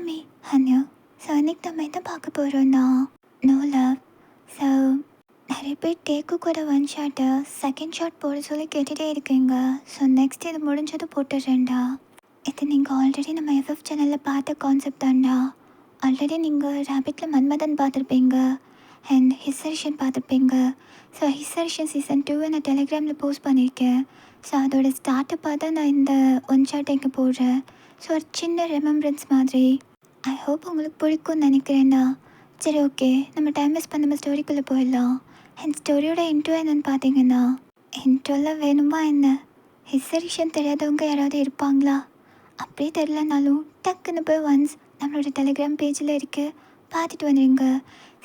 me, Hanu. So இன்னைக்கு நம்ம என்ன பார்க்க போகிறோன்னா நோ லவ். ஸோ நிறைய பேர் டேக்கு கூட 1 ஷாட்டு செகண்ட் ஷாட் போட சொல்லி கேட்டுகிட்டே இருக்கீங்க. ஸோ நெக்ஸ்ட் இது முடிஞ்சது போட்டுடுறேன்டா. இது நீங்கள் ஆல்ரெடி நம்ம எஃப்எஃப் சேனலில் பார்த்த கான்செப்ட் தான்டா. ஆல்ரெடி நீங்கள் ரேபிட்டில் மன்மதன் பார்த்துருப்பீங்க அண்ட் ஹிஸ்ஸரிஷன் பார்த்துருப்பீங்க. ஸோ ஹிஸ்ஸரிஷன் சீசன் 2 நான் டெலிகிராமில் போஸ்ட் பண்ணியிருக்கேன். ஸோ அதோட ஸ்டார்ட்டப்பாக தான் நான் இந்த 1 ஷாட் இங்கே போடுறேன். ஸோ ஒரு சின்ன ரெமெம்பரன்ஸ் மாதிரி. ஐ ஹோப் உங்களுக்கு பிடிக்கும்னு நினைக்கிறேன்டா. சரி, ஓகே, நம்ம டைம் வேஸ்ட் பண்ண நம்ம ஸ்டோரிக்குள்ளே போயிடலாம். என் ஸ்டோரியோட இன்ட்ரோ என்னென்னு பார்த்தீங்கன்னா, இன்ட்ரோலாம் வேணுமா என்ன? ஹிஸ்ஸரிஷன் தெரியாதவங்க யாராவது இருப்பாங்களா? அப்படியே தெரிலனாலும் டக்குன்னு போய் ஒன்ஸ் நம்மளோட டெலிகிராம் பேஜில் இருக்குது, பார்த்துட்டு வந்துடுங்க.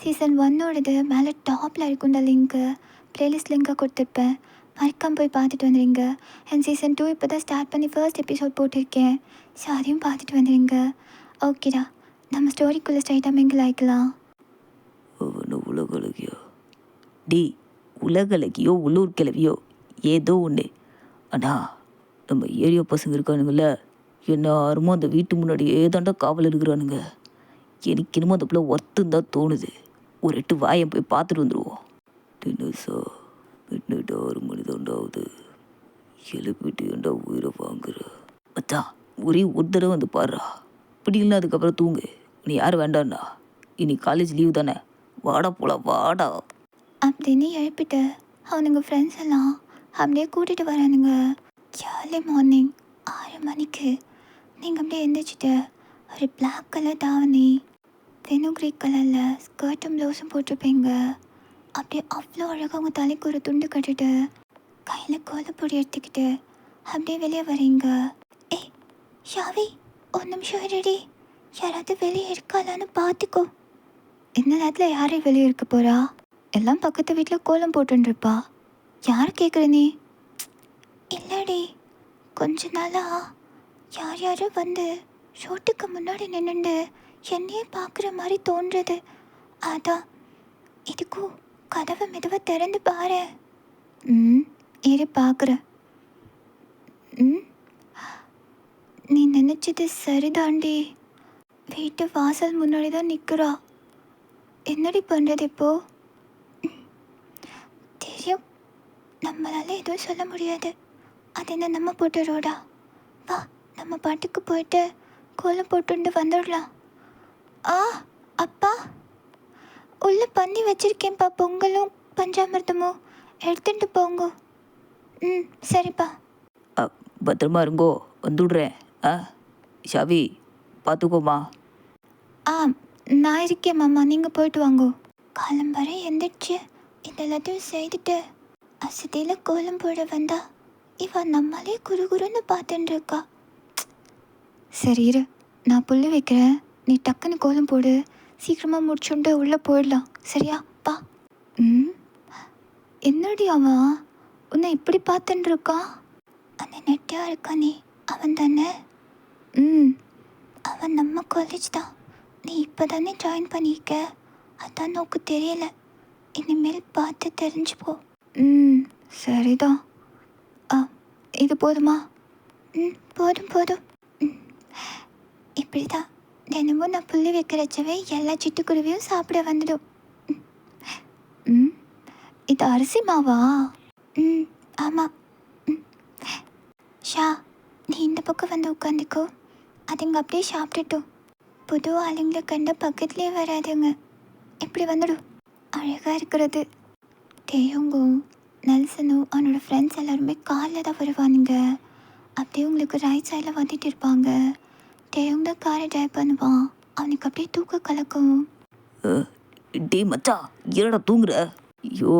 சீசன் 1ஓடது மேலே டாப்பில் இருக்குண்ட லிங்க்கு, ப்ளேலிஸ்ட் லிங்க்காக கொடுத்துருப்பேன், மறக்காமல் போய் பார்த்துட்டு வந்துடுங்க. அண்ட் சீசன் 2 இப்போ தான் ஸ்டார்ட் பண்ணி ஃபர்ஸ்ட் எபிசோட் போட்டிருக்கேன். ஸோ அதையும் பார்த்துட்டு வந்துடுங்க. ஓகேடா, நம்ம ஸ்டோரிக்குள்ளே ஸ்ட்ரைட்டாக மிங்கிள் ஆகிக்கலாம். உலகளகியோ டி உலகளகியோ உள்ளூர் கிளவியோ ஏதோ ஒன்று. அண்ணா, நம்ம ஏரியா பசங்க இருக்கானுங்கள, எல்லாருமோ அந்த வீட்டு முன்னாடியே தாண்டா காவல் இருக்கிறானுங்க. எனக்கு என்னமோ அந்த பிள்ளை ஒர்த்துன்னு தான் தோணுது. ஒரு 8 வாயம் போய் பார்த்துட்டு வந்துடுவோம். தினசா மிட்நைட் 6 மணி தாண்டாவது. எழுப்பிட்டு ஏண்டா உயிரை வாங்குற மச்சான். ஒரே ஒரு தடவை வந்து பாடுறா, இப்படி இல்லை அதுக்கப்புறம் தூங்கு. நீ யாரும் வேண்டாண்ணா, இன்னைக்கு காலேஜ் லீவ் தானே, வாடா போலாம் வாடா அப்படின்னு எழுப்பிட்டு அவனுங்க ஃப்ரெண்ட்ஸ் எல்லாம் அப்படியே கூட்டிகிட்டு வரானுங்க. ஏர்லி மார்னிங் 6 மணிக்கு நீங்கள் அப்படியே எழுந்திரிச்சிட்டு ஒரு பிளாக் கலர் தாவணி, வெனுக்ரீக் கலரில் ஸ்கர்ட்டும் ப்ளவுஸும் போட்டிருப்பீங்க. அப்படியே அவ்வளோ அழகாக அவங்க தலைக்கு ஒரு துண்டு கட்டிட்டு கையில் கோலப்பொடி எடுத்துக்கிட்டு அப்படியே வெளியே வரீங்க. ஏய் ஷாவி, ஒரு நிமிஷம் ரெடி, யாராவது வெளியே இருக்காளான்னு பார்த்துக்கோ. இந்த நேரத்தில் யாரையும் வெளியே இருக்க போகிறா? எல்லாம் பக்கத்து வீட்டில் கோலம் போட்டுருப்பா. யாரை கேட்குற நீ? இல்லடி, கொஞ்ச நாளாக யார் யாரும் வந்து ரோட்டுக்கு முன்னாடி நின்றுண்டு என்னையே பார்க்குற மாதிரி தோன்றுறது. அதான் இதுக்கும் கதவை மெதுவாக திறந்து பாரு. ஏறி பார்க்குறேன். நீ நினச்சது சரிதாண்டி. வீட்டு வாசல் முன்னாடி தான் நிற்கிறா. என்னடி பண்ணுறது இப்போ? தெரியும், நம்மளால எதுவும் சொல்ல முடியாது. அது என்ன நம்ம போட்ட ரோடா? வா, நம்ம பாட்டுக்கு போயிட்டு கோலம் போட்டுண்டு வந்துடலாம். ஆ அப்பா, உள்ளே பண்ணி வச்சிருக்கேன்ப்பா, பொங்கலும் பஞ்சாமிர்தமும் எடுத்துட்டு போங்க. சரிப்பா. பத்திரமா இருங்கோ, வந்துடுறேன். ஷாவி பார்த்துக்கோமா. நான் இருக்கேன் மாமா, நீங்கள் போயிட்டு வாங்கோ. காலம்பரை எந்திரிச்சு இதெல்லாத்தையும் செய்துட்டு அசதியில் கோலம் போட வந்தா இவ நம்மளே குறுகுறுன்னு பார்த்துட்டு இருக்கா. சரி இரு, நான் புள்ளி வைக்கிறேன், நீ டக்குன்னு கோலம் போடு. சீக்கிரமாக முடிச்சுட்டு உள்ளே போயிடலாம், சரியா? பா. என்னடி அவன் உன்னை இப்படி பார்த்துட்டு இருக்கான்? அந்த நெட்டியாக இருக்கானே அவன் தானே? அவன் நம்ம காலேஜ் தான். நீ இப்போ தானே ஜாயின் பண்ணியிருக்க, அதான் நோக்கு தெரியல. இனிமேல் பார்த்து தெரிஞ்சுப்போ. சரிதான். இது போதுமா? போதும் போதும். இப்படி தான் தினமும் நான் புள்ளி வைக்கிறச்சவே எல்லா சிட்டுக்குருவியும் சாப்பிட வந்துடும். இது அரிசி மாவா? ஆமாம். ஷா, நீ இந்த பக்கம் வந்து உட்காந்துக்கோ, அதுங்க அப்படியே சாப்பிட்டுட்டோம். புது ஆளுங்களை கண்ட பக்கத்துலேயே வராதுங்க, இப்படி வந்துடும். அழகாக இருக்கிறது. டேயோங்கும் நெல்சனும் அவனோட ஃப்ரெண்ட்ஸ் எல்லாருமே காரில் தான் வருவானுங்க. அப்படியே உங்களுக்கு ரைட் சைடில் வந்துட்டு இருப்பாங்க. டேயோங் தான் காரை ட்ரைவ் பண்ணுவான். அவனுக்கு அப்படியே தூக்க கலக்கும். டே மச்சா, ஏடா தூங்குற? ஐயோ,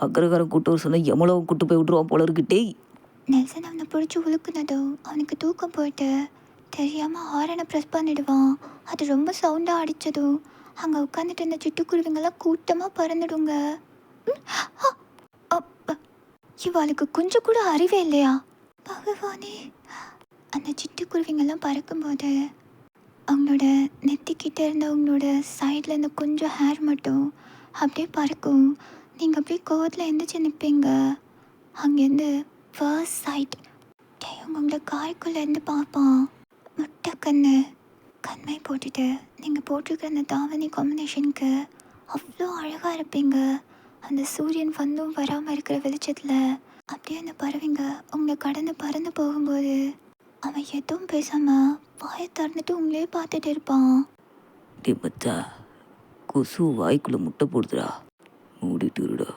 அக்கரகாரம் கூட்டு சொன்ன எவ்வளோ கூட்டு போய் விட்டுருவான் போல இருக்கு. டேய், நெல்சன் அவனை பிடிச்சி உழுக்குனதும் அவனுக்கு தூக்கம் போயிட்டு தெரியாமல் ஹாரனை ப்ரெஸ் பண்ணிடுவான். அது ரொம்ப சவுண்டாக அடித்ததும் அங்கே உட்காந்துட்டு இருந்த சிட்டுக்குருவிங்கெல்லாம் கூட்டமாக பறந்துடுங்க. இவாளுக்கு கொஞ்சம் கூட அறிவே இல்லையா? பகவானே. அந்த சிட்டுக்குருவிங்கெல்லாம் பறக்கும்போது அவங்களோட நெத்திக்கிட்ட இருந்தவங்களோட சைடில் இருந்த கொஞ்சம் ஹேர் மட்டும் அப்படியே பறக்கும். நீங்கள் அப்படியே கோவத்தில் எழுந்திரிச்சு நிற்பீங்க. அங்கேருந்து ஃபர்ஸ்ட் சைட் உங்களை காய்க்குள்ளேருந்து பார்ப்பான். முட்டை கண்ணு கண்மை போட்டுட்டு நீங்கள் போட்டிருக்கிற அந்த தாவணி காம்பினேஷனுக்கு அவ்வளோ அழகாக இருப்பீங்க. அந்த சூரியன் வந்தும் வராமல் இருக்கிற வெளிச்சத்தில் அப்படியே அந்த பறவைங்க உங்களை கடந்து பறந்து போகும்போது அவன் எதுவும் பேசாமல் வாயை திறந்துட்டு உங்களே பார்த்துட்டு இருப்பான். டே மச்சான், கொசு வாய்க்குள்ளே முட்டை போடுதுடா, மூடிட்டு இருடா.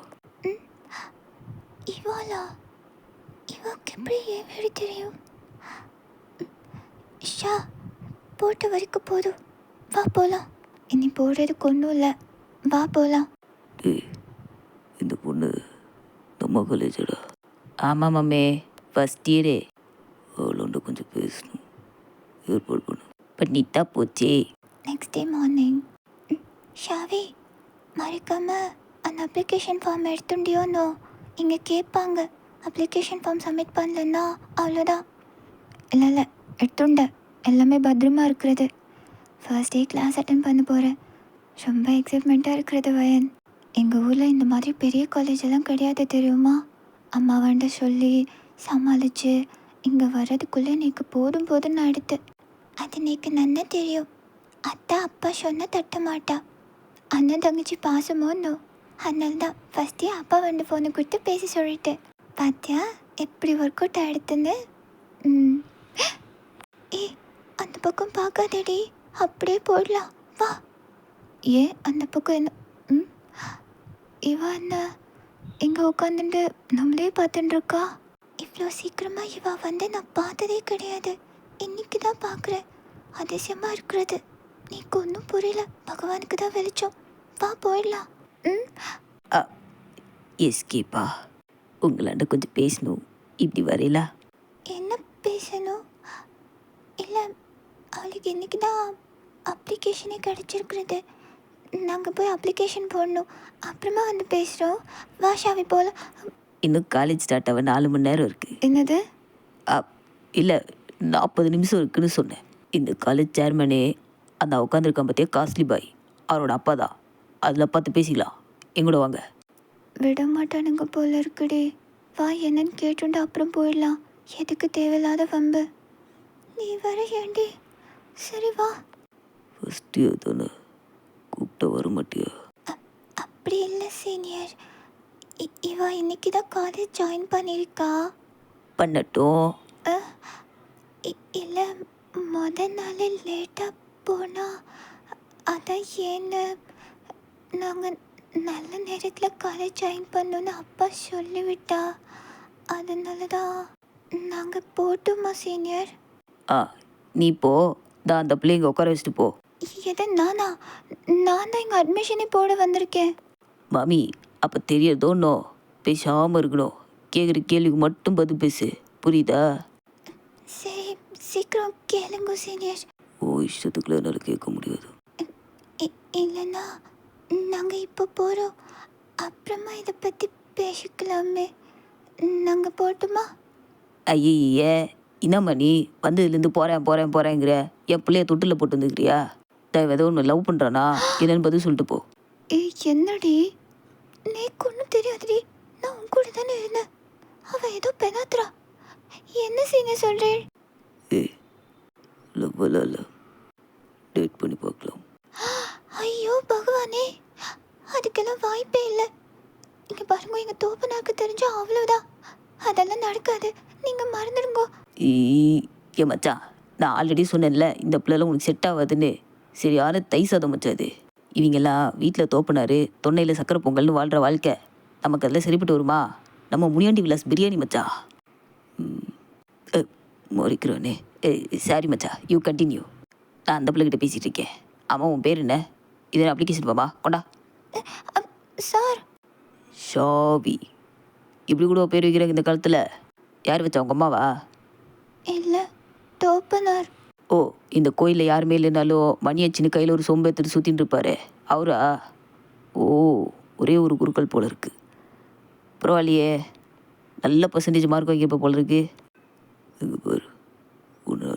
இவாளா? இவாக்கு எப்படி ஏன் வீடு தெரியும்? ஷா, போட்ட வரைக்கும் போதும், வா போகலாம். இனி போடுறதுக்கு ஒன்றும் இல்லை, வா போகலாம். டேய், இந்த பொண்ணு நம்ம காலேஜடா. ஆமாம் மம்மே, ஃபஸ்ட் இயரே. அவளோண்ட கொஞ்சம் பேசணும், ஏற்பாடு பண்ணு. பண்ணிட்டா போச்சே. Next day morning. ஷாவி, மறக்காமல் அந்த அப்ளிகேஷன் ஃபார்ம் எடுத்துட்டியோன்னோ? இங்கே கேட்பாங்க. அப்ளிகேஷன் ஃபார்ம் சப்மிட் பண்ணலன்னா அவ்வளோதான். இல்லை இல்லை, எடுத்துட்டேன், எல்லாமே பத்திரமா இருக்கிறது. ஃபர்ஸ்ட் டே கிளாஸ் அட்டன் பண்ண போகிறேன். ரொம்ப எக்ஸைட்மெண்ட்டாக இருக்கிறது வயன். எங்கள் ஊரில் இந்த மாதிரி பெரிய காலேஜ் எல்லாம் கிடையாது தெரியுமா? அம்மாவாண்ட சொல்லி சமாளித்து இங்கே வர்றதுக்குள்ளே நீக்கு போதும் போதும்னு ஆயிடுத்து. அது நீக்கு நன்னா தெரியும். அத்தா அப்பா சொன்ன தட்ட மாட்டா. அண்ணன் தங்கச்சி பாசமோன்னோ, அதனால தான் ஃபஸ்ட்டே அப்பா வந்து ஃபோனை கொடுத்து பேசி சொல்லிட்டேன். பார்த்தியா எப்படி ஒர்க் அவுட் ஆகிடுதுன்னு? ஏ, அந்த பக்கம் பார்க்காதடி, அப்படியே போயிடலாம், வா. ஏன் அந்த பக்கம் என்ன? இவா என்ன இங்கே உட்காந்துட்டு நம்மளே பார்த்துட்டு இருக்கா? இவ்வளோ சீக்கிரமாக இவா வந்து நான் பார்த்ததே கிடையாது, இன்னைக்கு தான் பார்க்குறேன். அதிசயமாக இருக்கிறது. நீக்கு ஒன்றும் புரியல, பகவானுக்கு தான் வெளிச்சம், வா போயிடலாம். எஸ்கேப்பா, உங்களாண்ட கொஞ்சம் பேசணும், இப்படி வரையிலா? என்ன பேசணும்? இல்லை, அவளுக்கு இன்றைக்கி தான் அப்ளிகேஷனே கிடச்சிருக்கிறது. நாங்கள் போய் அப்ளிகேஷன் போடணும், அப்புறமா வந்து பேசுகிறோம். வா ஷாவி போகலாம். இன்னும் காலேஜ் ஸ்டார்ட் ஆக 4 மணி நேரம் இருக்குது. என்னது? இல்லை, 40 நிமிஷம் இருக்குன்னு சொன்னேன். இந்த காலேஜ் சேர்மனே அந்த உட்காந்துருக்கான் பார்த்தியா, காஸ்ட்லி பாய், அவரோட அப்பா தான். அதில் பார்த்து பேசிக்கலாம், எங்கூட வாங்க. விட மாட்டானுங்க போல இருக்குடி. வா, என்னன்னு கேட்டுண்டு அப்புறம் போயிடலாம். எதுக்கு தேவையில்லாத வம்பு? நீ வர ஏண்டி? சரி வா. ஃபஸ்ட் இயர் தானே, கூப்பிட்ட வர மாட்டியா? அப்படி இல்லை சீனியர், இவா இன்னைக்கு தான் காலேஜ் ஜாயின் பண்ணியிருக்கா. பண்ணட்டும். இல்லை, மொதல் நாள் லேட்டாக போனால் அதான் ஏன்னு. நாங்கள் நல்ல நேரத்தில் காலேஜ் ஜாயின் பண்ணோன்னு அப்பா சொல்லிவிட்டா, அதனால தான் நாங்கள் போட்டோமா சீனியர்? நீ போ, தான் அந்த பிள்ளைங்க உட்கார வச்சுட்டு போ. எது நானா? நான் தான் இங்கே அட்மிஷனே போட வந்திருக்கேன். மாமி, அப்போ தெரியறதோன்னோ பேசாமல் இருக்கணும். கேட்குற கேள்விக்கு மட்டும் பதில் பேசு, புரியுதா? சரி, சீக்கிரம் கேளுங்க சீனியர். ஓ இஷ்டத்துக்குள்ள என்னால் கேட்க முடியாது. இல்லைன்னா நாங்கள் இப்போ போகிறோம், அப்புறமா இதை பற்றி பேசிக்கலாமே. நாங்கள் போட்டுமா? ஐய, என்னம்மா நீ வந்ததுலேருந்து போகிறேங்கிற, என் பிள்ளைய தொட்டில் போட்டு வந்துக்கிறியா? ஏதோ ஒன்று லவ் பண்ணுறானா என்னன்னு பதில் சொல்லிட்டு போ. என்னடி, நீக்கு ஒன்றும் தெரியாதுடி, நான் உன் கூட தானே இருந்தேன். அவள் ஏதோ பெனாத்ரா. என்ன சீனியர் சொல்கிறேன்? லவ்வெல்லாம் இல்லை, டேட் பண்ணி பார்க்கலாம். ஐயோ பகவானே, அதுக்கெல்லாம் வாய்ப்பே இல்லை. இங்கே பாருங்க, எங்கள் தோப்பனாக்கு தெரிஞ்சா அவ்வளோதான். அதெல்லாம் நடக்காது, நீங்கள் மறந்துடுங்கோ. ஏ மச்சான், நான் ஆல்ரெடி சொன்னேன்ல இந்த பிள்ளைலாம் உனக்கு செட் ஆகாதுன்னு. சரியான தை சாதம் மச்சாது. இவங்கெல்லாம் வீட்டில் தோப்பினாரு தொன்னையில் சக்கரை பொங்கல்னு வாழ்கிற வாழ்க்கை நமக்கு அதில் சரிப்பட்டு வருமா? நம்ம முனியாண்டி விலாஸ் பிரியாணி மச்சா. மறிக்கிறானே. சாரி மச்சா, யூ கண்டினியூ. நான் அந்த பிள்ளைகிட்ட பேசிகிட்டு இருக்கேன். ஆமாம், உன் பேர் என்ன? இது அப்ளிகேஷன் பாமா கொண்டா. Sir, Xavi. இப்படி கூட பேர் வைக்கிறாங்க இந்த காலத்தில். யார் வச்சா, உங்கள் அம்மாவா? இல்லை, தோப்பனார். ஓ, இந்த கோயிலில் யாருமே இல்லைனாலும் மணியச்சின்னு கையில் ஒரு சொம்பு எடுத்துட்டு சுற்றின்னு இருப்பாரு, அவரா? ஓ, ஒரே ஒரு குருக்கள் போல இருக்குது. பரவாயில்லையே, நல்ல பர்சன்டேஜ் மார்க் வாங்கியிருப்ப போல இருக்கு. எங்கே பாரு, உன்னை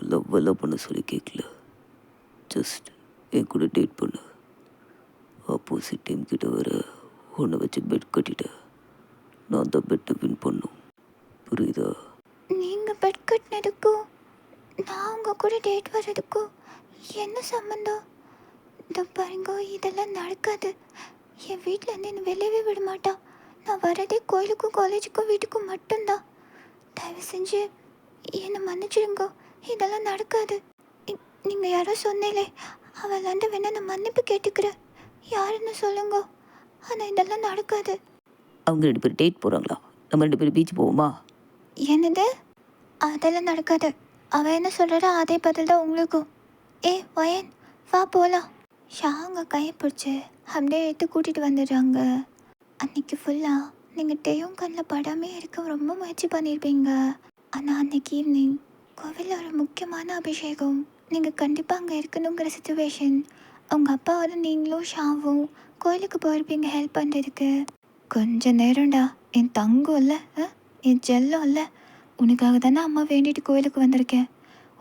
லவ் பண்ண சொல்லி கேட்கல, ஜஸ்ட் என் கூட டேட் பண்ண. ஆப்போசிட் டீம் கிட்ட வர உன்னை வச்சு பெட் கட்டிட்டேன். நான் தான் பெட்டை வின் பண்ணும், புரியுதா? நீங்கள் பெட் கட்டினதுக்கும் நான் உங்கள் கூட டேட் வர்றதுக்கும் என்ன சம்மந்தம்? இதோ பாருங்க, இதெல்லாம் நடக்காது. என் வீட்டிலேருந்து என்னை வெளியவே விட மாட்டா. நான் வரதே கோயிலுக்கும் காலேஜுக்கும் வீட்டுக்கும் மட்டும்தான். தயவு செஞ்சு என்னை மன்னிச்சிடுங்க. இதெல்லாம் நடக்காது. நீங்கள் யாரோ சொன்னீங்களே, அவளாண்ட வேணா நான் மன்னிப்பு கேட்டுக்கிறேன். யாருன்னு சொல்லுங்க. ஆனால் இதெல்லாம் நடக்காது. அவங்க 2 பேரும் டேட் போகிறாங்களா? நம்ம 2 பேரும் பீச் போவோமா? என்னது? அதெல்லாம் நடக்காது. அவள் என்ன சொல்கிறா அதே பதில் தான் உங்களுக்கும். வயன், வா போகலாம். ஷாங்க கையை பிடிச்சி அப்படியே எடுத்து கூட்டிகிட்டு வந்துடுறாங்க. அன்னைக்கு ஃபுல்லாக நீங்கள் டேயும் கண்ணில் படாமே இருக்க ரொம்ப முயற்சி பண்ணியிருப்பீங்க. ஆனால் அன்னைக்கு ஈவினிங் கோவிலில் ஒரு முக்கியமான அபிஷேகம். நீங்கள் கண்டிப்பாக அங்கே இருக்கணுங்கிற சுச்சுவேஷன். உங்கள் அப்பாவோட நீங்களும் ஷாவும் கோயிலுக்கு போயிருப்பீங்க ஹெல்ப் பண்ணுறதுக்கு. கொஞ்ச நேரம்டா, என் தங்கம் இல்லை, என் செல்லம் இல்லை, உனக்காக தானே அம்மா வேண்டிட்டு கோயிலுக்கு வந்திருக்கேன்.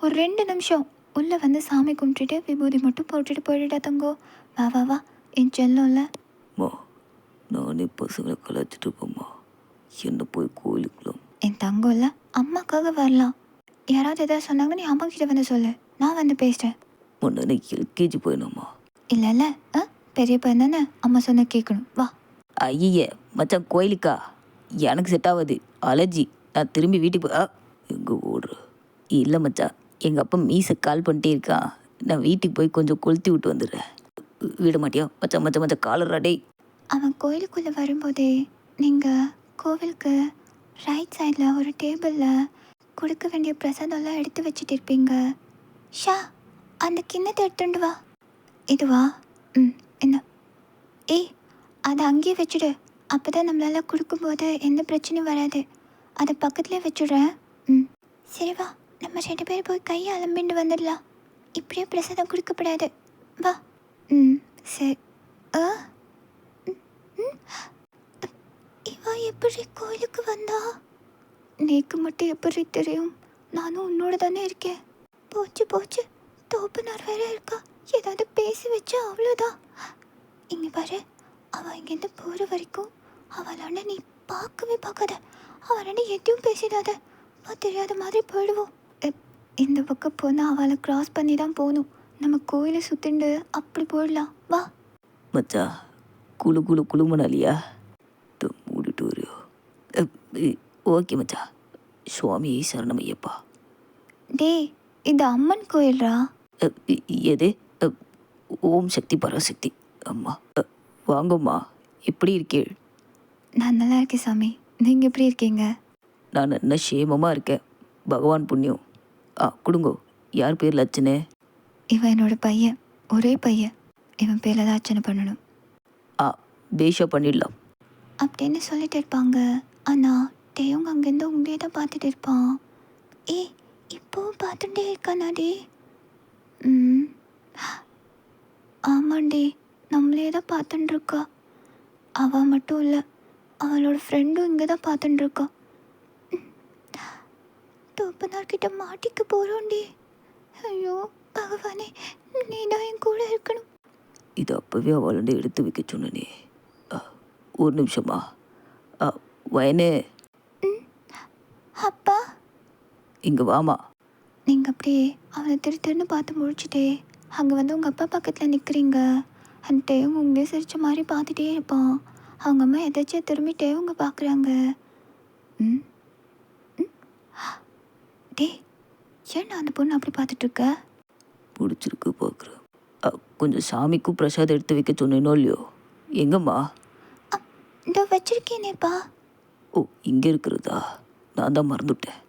ஒரு 2 நிமிஷம் உள்ளே வந்து சாமி கும்பிட்டுட்டு விபூதி மட்டும் போட்டுட்டு போயிடுடா தங்கோ. வா வா வா, என் செல்லம் இல்லை. அம்மா, நானே பசங்களை கலாச்சிட்டு இருப்பேம்மா. என்ன போய் கோயிலுக்குலாம். என் தங்கம் இல்லை, அம்மாக்காக வரலாம். யாராவது எதாவது சொன்னாங்க, நீ அம்மா கிட்ட வந்து சொல்லு, நான் வந்து பேசுகிறேன். முன்னே எல்கேஜி போயிடணும்மா. இல்லைல்ல, பெரிய பையன் தானே, அம்மா சொன்ன கேட்கணும். வா. ஐய மச்சான், கோயிலுக்கா? எனக்கு செட் ஆகாது, அலர்ஜி. நான் திரும்பி வீட்டுக்கு போய் எங்கே ஓடுற? இல்லை மச்சான், எங்கள் அப்பா மீசை கால் பண்ணிட்டே இருக்கான். நான் வீட்டுக்கு போய் கொஞ்சம் கொளுத்தி விட்டு வந்துடுறேன். விட மாட்டியா மச்சான்? மச்சான் மச்சான் காலரா டேய். அவன் கோயிலுக்குள்ளே வரும்போதே நீங்கள் கோவிலுக்கு ரைட் சைடில் ஒரு டேபிளில் கொடுக்க வேண்டிய பிரசாதம்லாம் எடுத்து வச்சுட்டு இருப்பீங்க. ஷா, அந்த கிண்ணத்தை எடுத்துட்டு வா. இதுவா? என்ன? அதை அங்கேயே வச்சுடு. அப்போ தான் நம்மளால் கொடுக்கும்போது எந்த பிரச்சனையும் வராது. அதை பக்கத்துலேயே வச்சுடுறேன். சரி வா, நம்ம 2 பேர் போய் கையை அலம்பிண்டு வந்துடலாம். இப்படியே பிரசாதம் கொடுக்கப்படாது. வா. சரி. இவா எப்படி கோயிலுக்கு வந்தா? நேக்கு மட்டும் எப்படி தெரியும்? நானும் உன்னோட தானே இருக்கேன். போச்சு போச்சு, தோப்புனார் வேற இருக்கா. ஏதாவது பேசி வச்சா அவ்வளோதான். இங்கே பாரு, அவள் இங்கேருந்து போகிற வரைக்கும் அவளாண்ட நீ பார்க்கவே பார்க்காத. அவளாண்ட எதையும் பேசிடாத. தெரியாத மாதிரி போயிடுவோம். இந்த பக்கம் போனால் அவளை க்ராஸ் பண்ணி தான் போகணும். நம்ம கோயிலை சுற்றிண்டு அப்படி போயிடலாம். வா மச்சா, குழு குழு குழுமனாலியா மூடிட்டு வரையோ? ஓகே மச்சா. சுவாமி சரணம் ஐயப்பா. டேய், இந்த அம்மன் கோயில்ரா. எது? ஓம் சக்தி பராசக்தி. அம்மா வாங்கம்மா, எப்படி இருக்கீள்? நான் நல்லா இருக்கேன் சாமி. நீங்கள் எப்படி இருக்கீங்க? நான் என்ன சேமமாக இருக்கேன், பகவான் புண்ணியம். கொடுங்கோ. யார் பேர் லட்சணே? இவன் என்னோட பையன், ஒரே பையன். இவன் பேரில் தான் அர்ச்சனை பண்ணணும். பேஷா பண்ணிடலாம் அப்படின்னு சொல்லிட்டு இருப்பாங்க. ஆனால் டேயும் அங்கேருந்து உங்களே தான் பார்த்துட்டு இருப்பான். இப்போவும் பார்த்துட்டே இருக்கானாடி? ஆமாண்டி, நம்மளே தான் பார்த்துட்டு இருக்கா. அவள் மட்டும் இல்லை, அவளோட ஃப்ரெண்டும் இங்கே தான் பார்த்துட்டு இருக்கா. தோப்பனார்கிட்ட மாட்டிக்க போகிறோண்டி. ஐயோ பகவானே, நீ தான் என் கூட இருக்கணும். இது அப்போவே அவளை எடுத்து வைக்க சொன்னனே. ஒரு நிமிஷமா. வயனே. அப்பா, இங்கே வாமா. நீங்கள் அப்படியே அவனை திருன்னு பார்த்து முடிச்சுட்டே அங்கே வந்து உங்கள் அப்பா பக்கத்தில் நிற்கிறீங்க. அந்த டேவும் உங்களே சிரித்த மாதிரி பார்த்துட்டே இருப்பான். அவங்க அம்மா எதாச்சும் திரும்பி டேவுங்க பார்க்குறாங்க. டே, ஏன் நான் அந்த பொண்ணு அப்படி பார்த்துட்ருக்க? பிடிச்சிருக்கு பார்க்குறேன். கொஞ்சம் சாமிக்கும் பிரசாதம் எடுத்து வைக்க சொன்னேனோ இல்லையோ? எங்கம்மா? இதோ வச்சிருக்கேனேப்பா. ஓ, இங்கே இருக்கிறதா? நான் தான் மறந்துவிட்டேன்.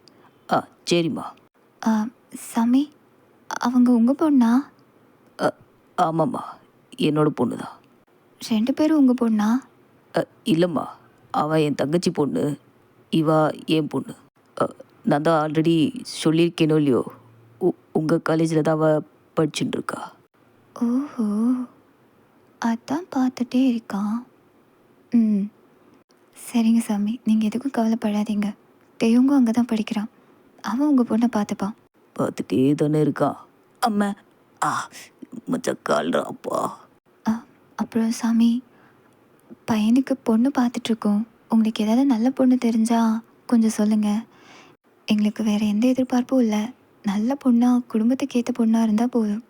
சரிம்மா. சாமி, அவங்க உங்கள் பொண்ணா? ஆமாம்மா, என்னோட பொண்ணு தான். 2 பேரும் உங்கள் பொண்ணா? இல்லைம்மா, அவள் என் தங்கச்சி பொண்ணு, இவா என் பொண்ணு. நான் தான் ஆல்ரெடி சொல்லியிருக்கேனோ இல்லையோ, உங்கள் காலேஜில் தான் அவள் படிச்சுட்டு இருக்கா. ஓஹோ, அதான் பார்த்துட்டே இருக்கான். சரிங்க சாமி, நீங்கள் எதுக்கும் கவலைப்படாதீங்க. டேயுங்க அங்கே தான் படிக்கிறான். அவன் உங்கள் பொண்ணை பார்த்துப்பான். பார்த்துட்டே தானே இருக்கான். அம்மா, மச்சக்கால்ரா அப்பா. அப்புறம் சாமி, பையனுக்கு பொண்ணு பார்த்துட்ருக்கோம். உங்களுக்கு ஏதாவது நல்ல பொண்ணு தெரிஞ்சா கொஞ்சம் சொல்லுங்கள். எங்களுக்கு வேறு எந்த எதிர்பார்ப்பும் இல்லை. நல்ல பொண்ணாக குடும்பத்துக்கு ஏற்ற பொண்ணாக இருந்தால் போதும்.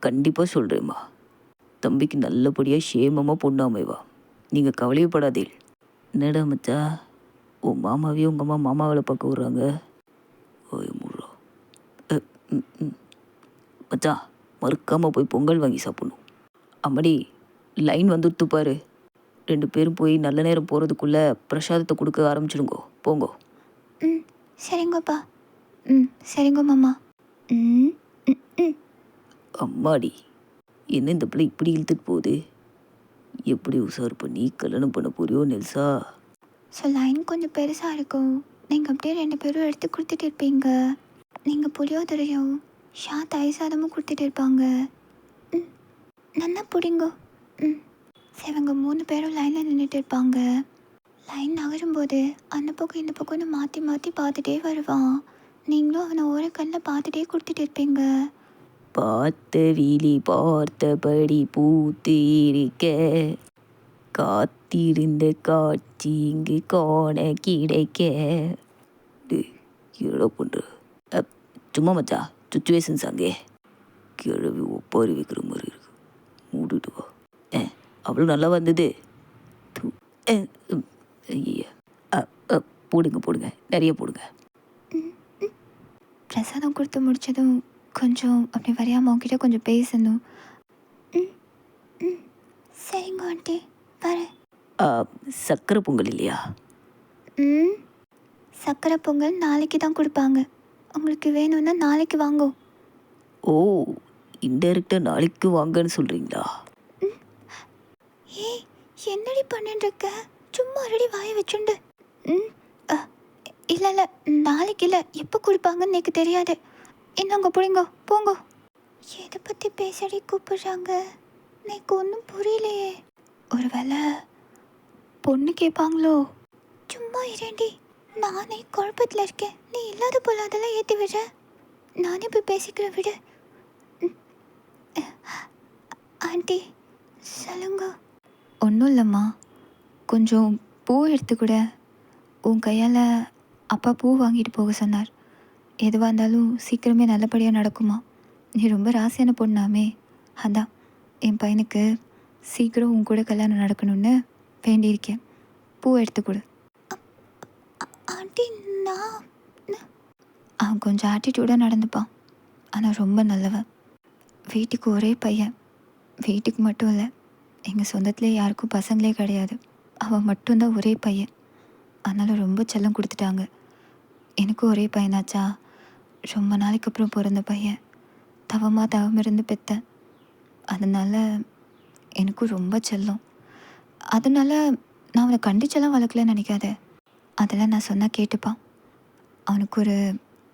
கண்டிப்பாக சொல்கிறேம்மா. தம்பிக்கு நல்லபடியாக சேமமாக பொண்ணு அமைவா. நீங்கள் கவலையப்படாதீள். என்னடா மச்சா, உன் மாமாவையும் உங்கள் அம்மா மாமாவில் பார்க்க விட்றாங்க. ஓய் முட்றா. ம் ம் மச்சான், மறக்காமல் போய் பொங்கல் வாங்கி சாப்பிட்ணும். அம்மாடி, லைன் வந்துடுத்து பாரு. 2 பேரும் போய் நல்ல நேரம் போகிறதுக்குள்ளே பிரசாதத்தை கொடுக்க ஆரம்பிச்சிடுங்கோ. போங்கோ. ம் சரிங்கப்பா. ம் சரிங்க மாமா. ம் ம் ம் அம்மாடி, என்ன இந்த பிள்ளை இப்படி இழுத்துட்டு போகுது? எப்படி உஷார் பண்ணி கல்யாணம் பண்ண போறியோ நெல்சா? ஸோ லைன் கொஞ்சம் பெருசாக இருக்கும். நீங்கள் அப்படியே 2 பேரும் எடுத்து கொடுத்துட்டு இருப்பீங்க. நீங்கள் புளியோதரையும் தயிர் சாதமும் கொடுத்துட்டு இருப்பாங்க. ம் நல்லா பிடிங்கோ. ம் சரி, இவங்க 3 பேரும் லைனில் நின்றுட்டு இருப்பாங்க. லைன் நகரும்போது அந்த பக்கம் இந்த பக்கம்னு மாற்றி மாற்றி பார்த்துட்டே வருவான். நீங்களும் அவனை ஒரு கண்ணில் பார்த்துட்டே கொடுத்துட்டு இருப்பீங்க. பார்த்த விழி பார்த்தபடி பூத்து இருக்க, காத்திருந்த காட்சி இங்கு காண கிடைக்க. டேய், என்னடா பண்ற? சும்மா மச்சா, சுச்சுவேஷன்ஸ் அங்கே கிழவி ஒப்பாரி வைக்கிற மாதிரி இருக்கு. மூடிட்டு வா. அவ்வளோ நல்லா வந்தது. தூ. ஐயா, போடுங்க போடுங்க, நிறைய போடுங்க. பிரசாதம் கொடுத்து முடிச்சதும் கொஞ்சம் அப்படி வரையாமல் அவங்ககிட்ட கொஞ்சம் பேசணும். ம் ம் சரிங்க ஆண்டி, வரேன். சக்கரை பொங்கல் இல்லையா? ம் சக்கரை பொங்கல் நாளைக்கு தான் கொடுப்பாங்க. உங்களுக்கு வேணும்னா நாளைக்கு வாங்கோ. ஓ, இன்டெரக்டாக நாளைக்கு வாங்கன்னு சொல்கிறீங்களா? ஏய், என்னடி பண்ணிட்டு இருக்க? சும்மா ரெடி வாய வச்சுண்டு. ம் இல்லை இல்லை, நாளைக்கு இல்லை, எப்போ கொடுப்பாங்கன்னு எனக்கு தெரியாது. என்னங்க பிடிங்கோ, போங்கோ. எதை பற்றி பேசடி கூப்பிடுறாங்க? எனக்கு ஒன்றும் புரியலையே. ஒரு வேளை பொண்ணு கேட்பாங்களோ? சும்மா இரண்டி, நானே குழப்பத்தில் இருக்கேன். நீ இல்லாத போல அதெல்லாம் ஏற்றி விடுற. நானே போய் பேசிக்கிறேன், விடு. ஆண்டி சொல்லுங்க. ஒன்றும் இல்லைம்மா, கொஞ்சம் பூ எடுத்துக்கூட. உன் கையால் அப்பா பூ வாங்கிட்டு போக சொன்னார். எதுவாக இருந்தாலும் சீக்கிரமே நல்லபடியாக நடக்குமா. நீ ரொம்ப ராசியான பொண்ணாமே, அதான் என் பையனுக்கு சீக்கிரம் உன் கூட கல்யாணம் நடக்கணும்னு வேண்டியிருக்கேன். பூ எடுத்துக்கொடு. ஆண்டி, அவன் கொஞ்சம் ஆட்டிடியூடாக நடந்துப்பான், ஆனால் ரொம்ப நல்லவன். வீட்டுக்கு ஒரே பையன். வீட்டுக்கு மட்டும் இல்லை, எங்கள் சொந்தத்திலே யாருக்கும் பசங்களே கிடையாது. அவன் மட்டும்தான் ஒரே பையன். அதனால் ரொம்ப செல்லம் கொடுத்துட்டாங்க. எனக்கும் ஒரே பையனாச்சா, ரொம்ப நாளைக்கு அப்புறம் பிறந்த பையன். தவம் இருந்து பெற்றேன். அதனால் எனக்கும் ரொம்ப செல்லம். அதனால் நான் அவனை கண்டிச்செல்லாம் வளர்க்கலன்னு நினைக்காத. அதெல்லாம் நான் சொன்னால் கேட்டுப்பான். அவனுக்கு ஒரு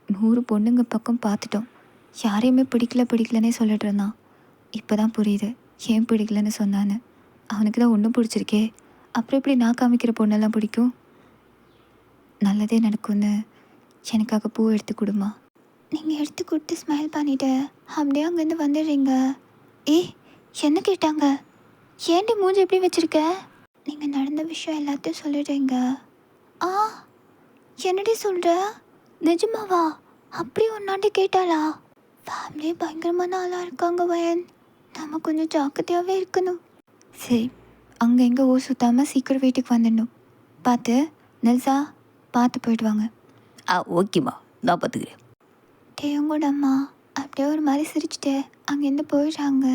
100 பொண்ணுங்க பக்கம் பார்த்துட்டோம். யாரையுமே பிடிக்கலன்னே சொல்லிட்டு இருந்தான். இப்போ தான் புரியுது ஏன் பிடிக்கலன்னு சொன்னான்னு. அவனுக்கு தான் ஒன்றும் பிடிச்சிருக்கே, அப்புறம் எப்படி நான் காமிக்கிற பொண்ணெல்லாம் பிடிக்கும்? நல்லதே நடக்கும்னு எனக்காக பூ எடுத்து கொடுமா. நீங்கள் எடுத்து கொடுத்து ஸ்மைல் பண்ணிவிட்டு அப்படியே அங்கேருந்து வந்துடுறீங்க. என்ன கேட்டாங்க? ஏன்டி மூஞ்சி எப்படி வச்சுருக்க? நீங்கள் நடந்த விஷயம் எல்லாத்தையும் சொல்லிடுறீங்க. என்னடி சொல்கிற? நிஜமாவா? அப்படி ஒன்னாண்டி கேட்டாளா? ஃபேமிலி பயங்கரமான ஆளாக இருக்காங்க வயன். நம்ம கொஞ்சம் ஜாக்கிரதையாகவே இருக்கணும். சரி, அங்கே எங்கே ஊர் சுற்றாமல் சீக்கிரம் வீட்டுக்கு வந்துடணும். பார்த்து நெல்சா, பார்த்து போயிட்டு வாங்க. ஓகேம்மா, நான் பார்த்துக்கிறேன். தேவங்கூட அம்மா அப்படியே ஒரு மாதிரி சிரிச்சுட்டு அங்கேருந்து போயிடுறாங்க.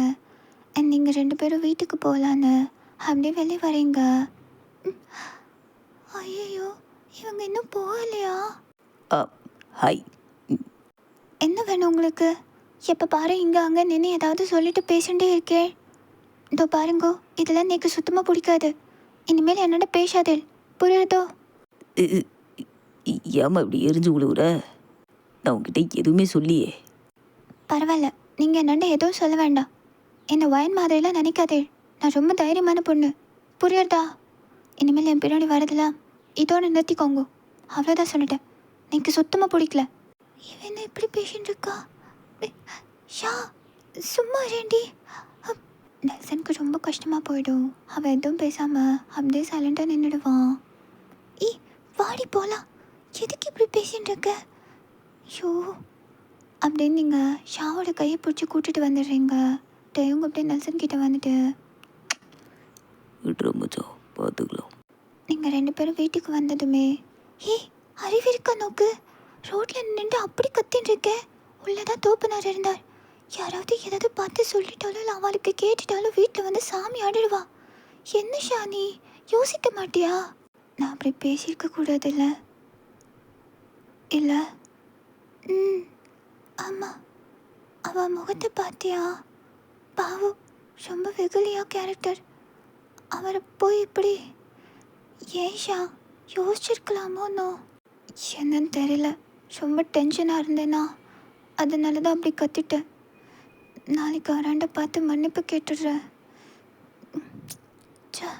நீங்கள் 2 பேரும் வீட்டுக்கு போகலான்னு அப்படியே வெளியே வரீங்க. ஐயோ, இவங்க இன்னும் போகலையா? ஹாய். என்ன வேணும் உங்களுக்கு? எப்போ பாரு இங்கே அங்கே நின்று ஏதாவது சொல்லிட்டு பேசிகிட்டே இருக்கே. இதோ பாருங்கோ, இதெல்லாம் எனக்கு சுத்தமாக பிடிக்காது. இனிமேல் என்னோட பேசாதே, புரியுதோ? ஏம்மா இப்படி எரிஞ்சு விழுவுற? நான் உங்ககிட்ட எதுவுமே சொல்லியே. பரவாயில்ல, நீங்கள் என்னண்ட எதுவும் சொல்ல வேண்டாம். என்னை வயன் மாதிரிலாம் நினைக்காதே. நான் ரொம்ப தைரியமான பொண்ணு, புரியுறதா? இனிமேல் என் பின்னாடி வரதெல்லாம் இதோட நிறுத்திக்கோங்க, அவ்வளோதான் சொல்லிட்டேன். எனக்கு சுத்தமாக பிடிக்கல. இவன் எப்படி பேசிட்டு இருக்கா? ஷா, சும்மா ரெண்டி. நெல்சனுக்கு ரொம்ப கஷ்டமாக போயிடும். அவன் எதுவும் பேசாமல் அப்படியே சைலண்டாக நின்றுடுவான். வாடி போகலாம். எதுக்கு இப்படி பேசிட்டு இருக்க? ஐயோ, அப்படின்னு நீங்கள் ஷாவோட கையை பிடிச்சி கூட்டிகிட்டு வந்துடுறீங்க. டேயுங்க அப்படியே நெல்சன் கிட்ட வந்துட்டு, விட்டுற மச்சான், பார்த்துக்கலாம். நீங்கள் 2 பேரும் வீட்டுக்கு வந்ததுமே, ஏய் அறிவு இருக்கா நோக்கு, ரோட்டில் நின்று அப்படி கத்தின்னு இருக்கேன். உள்ளதான் தோப்புனார் இருந்தார். யாராவது ஏதாவது பார்த்து சொல்லிட்டாலும் இல்லை அவளுக்கு கேட்டுட்டாலும் வீட்டில் வந்து சாமி ஆடிடுவா. என்ன ஷானி, யோசிக்க மாட்டியா? நான் அப்படி பேசியிருக்க கூடாதுல்ல. இல்லை. ம் ஆமாம். அவள் முகத்தை பார்த்தியா? பாவம், ரொம்ப வெகுலியா கேரக்டர். அவரை போய் இப்படி ஏன் ஷா, யோசிச்சிருக்கலாமோன்னோ என்னன்னு தெரியல. ரொம்ப டென்ஷனாக இருந்தேனா, அதனால தான் அப்படி கத்திட்டேன். நாளைக்கு வராண்ட பார்த்து மன்னிப்பு கேட்டுடுறேன். சா.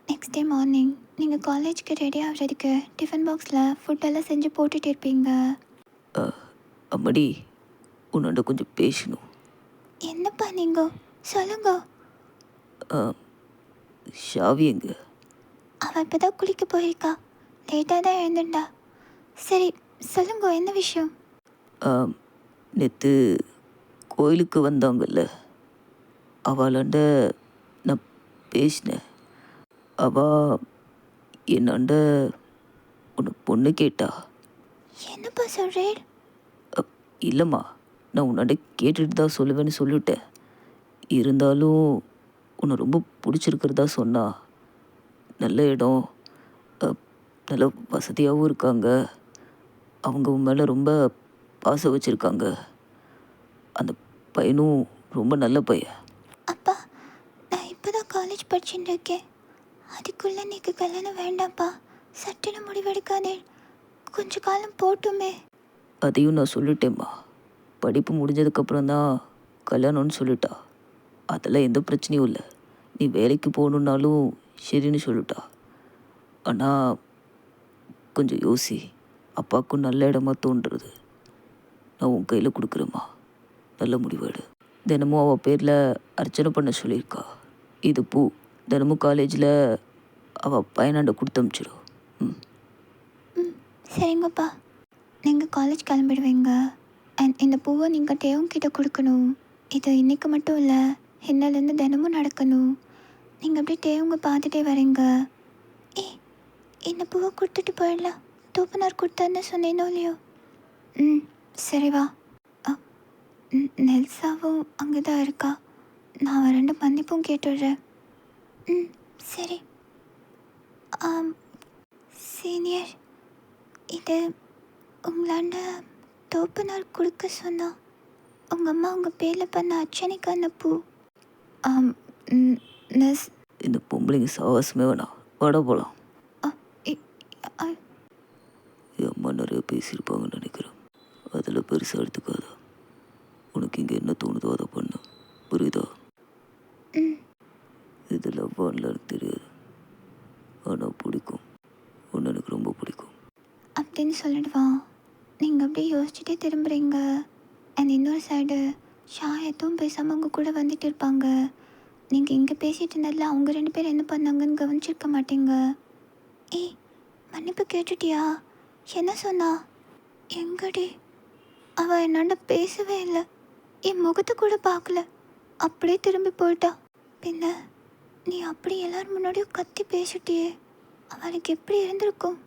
நெக்ஸ்ட் டே மார்னிங் நீங்கள் காலேஜ்க்கு ரெடி ஆகிறதுக்கு டிஃபன் பாக்ஸில் ஃபுட்டெல்லாம் செஞ்சு போட்டுட்டு இருப்பீங்க. அம்மாடி, உன்னோட கொஞ்சம் பேசணும். என்னப்பா நீங்கள் சொல்லுங்க. ஷாவி எங்க? அவள் இப்போ தான் குளிக்க போயிருக்கா. லேட்டாக தான் எழுந்துட்டா. சரி சொல்லுங்க, என்ன விஷயம்? நேற்று கோயிலுக்கு வந்தாங்கல்ல, அவளாண்ட நான் பேசினேன். அவள் என்னாண்ட உன்னை பொண்ணு கேட்டா. என்னப்பா சொல்கிறேன்? இல்லைம்மா, நான் உன்னாண்ட கேட்டுட்டு தான் சொல்லுவேன்னு சொல்லிட்டேன். இருந்தாலும் உன்னை ரொம்ப பிடிச்சிருக்கிறதா சொன்னா. நல்ல இடம், நல்ல வசதியாகவும் இருக்காங்க. அவங்க உன் மேலே ரொம்ப பாசம் வச்சுருக்காங்க. அந்த பையனும் ரொம்ப நல்ல பையன். அப்பா, நான் இப்போ தான் காலேஜ் படிச்சுட்டு இருக்கேன். அதுக்குள்ளே நீங்கள் கல்யாணம் வேண்டாம்ப்பா. சட்டுன்னு முடிவெடுக்காதே. கொஞ்ச காலம் போட்டுமே. அதையும் நான் சொல்லிட்டேம்மா. படிப்பு முடிஞ்சதுக்கப்புறம் தான் கல்யாணம்னு சொல்லிட்டா. அதெல்லாம் எந்த பிரச்சனையும் இல்லை. நீ வேலைக்கு போகணுன்னாலும் சரின்னு சொல்லிட்டா. ஆனால் கொஞ்சம் யோசி, அப்பாவுக்கும் நல்ல இடமா தோன்றுறது. நான் உன் கையில் கொடுக்குறேம்மா, நல்ல முடிவாடு. தினமும் அவள் பேரில் அர்ச்சனை பண்ண சொல்லியிருக்கா. இது பூ தினமும் காலேஜில் அவள் பையனாண்ட கொடுத்து அனுப்பிச்சிடும். ம் ம் சரிங்கப்பா. நீங்கள் காலேஜ் கிளம்பிடுவீங்க. அண்ட் இந்த பூவை நீங்கள் டேவும் கொடுக்கணும். இது இன்றைக்கு மட்டும் இல்லை, இன்னிலேருந்து தினமும் நடக்கணும். நீங்கள் அப்படியே டேவுங்க பார்த்துட்டே வரீங்க. இந்த பூவை கொடுத்துட்டு போயிடலாம். தூப்பனார் கொடுத்தாருன்னு சொன்னேனோ இல்லையோ? ம் சரி வா. நெல்சாவும் அங்கே தான் இருக்கா. நான் 2 மன்னிப்பும் கேட்டுடுறேன். ம் சரி. சீனியர், இது உங்களாண்ட தோப்பனார் கொடுக்க சொன்னா. உங்கள் அம்மா உங்கள் பேரில் பண்ண அர்ச்சனைக்கான பூ. நெஸ். இந்த பொம்பளைங்க சாவாசமே வேணாம், வட போகலாம். என் அம்மா நிறைய பேசியிருப்பாங்கன்னு நினைக்கிறேன். அதில் பெருசாக எடுத்துக்காத. உனக்கு இங்கே என்ன தோணுதோ அதை பண்ணு, புரியுதா? இது லவ்வான்ல எனக்கு தெரியாது, ஆனால் பிடிக்கும். ஒன்று எனக்கு ரொம்ப பிடிக்கும் அப்படின்னு சொல்லிடுவான். நீங்கள் அப்படியே யோசிச்சுட்டே திரும்புகிறீங்க. அண்ட் இன்னொரு சைடு ஷா எதுவும் பேசாமல் அவங்க கூட வந்துட்டு இருப்பாங்க. நீங்கள் இங்கே பேசிகிட்டு இருந்ததில் அவங்க 2 பேர் என்ன பண்ணாங்கன்னு கவனிச்சிருக்க மாட்டீங்க. ஏய் மன்னிப்பு கேட்டுட்டியா? என்ன சொன்னா? எங்கடி? அவள் என்னாண்ட பேசவே இல்லை. என் முகத்தை கூட பார்க்கல. அப்படியே திரும்பி போயிட்டா. பின்ன நீ அப்படி எல்லாரும் முன்னாடியும் கத்தி பேசிட்டியே, அவளுக்கு எப்படி இருந்திருக்கும்?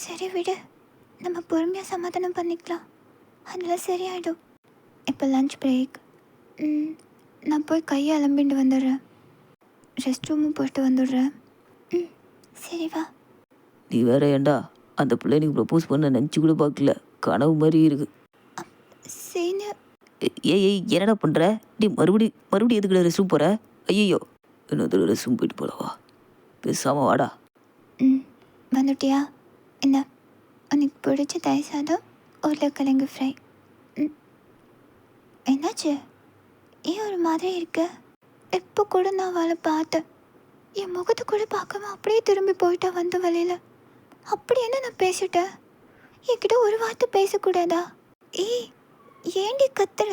சரி விடு, நம்ம பொறுமையாக சமாதானம் பண்ணிக்கலாம். அதெல்லாம் சரியாயிடும். இப்போ லஞ்ச் பிரேக். நான் போய் கையை அலம்பிட்டு வந்துடுறேன். ரெஸ்ட் ரூமும் போயிட்டு வந்துடுறேன். சரி வா. நீ வேற ஏண்டா அந்த பிள்ளை நீ ப்ரப்போஸ் பண்ண நினச்சி கூட பார்க்கல, கனவு மாதிரி இருக்கு. சீனியர். ஏய் என்னடா பண்ணுற நீ? மறுபடியும் எதுக்குடா ரெஸ்ட் ரூம் போகிற? ஐயோ, இன்னொரு ரெஸ்ட் ரூம் போயிட்டு போலவா, பேசாமல் வாடா. வந்துட்டியா? என்ன உனக்கு பிடிச்ச தயிர் சாதம், உருளைக்கிழங்கு ஃப்ரை. என்னாச்சு? ஏன் ஒரு மாதிரி இருக்க? எப்போ கூட நான் அவளை பார்த்தேன், என் முகத்தை கூட பார்க்காம அப்படியே திரும்பி போயிட்டா வந்த வழியில். அப்படி என்ன நான் பேசிட்டேன்? என்கிட்ட ஒரு வார்த்தை பேசக்கூடாதா? ஏய் ஏண்டி கத்துற?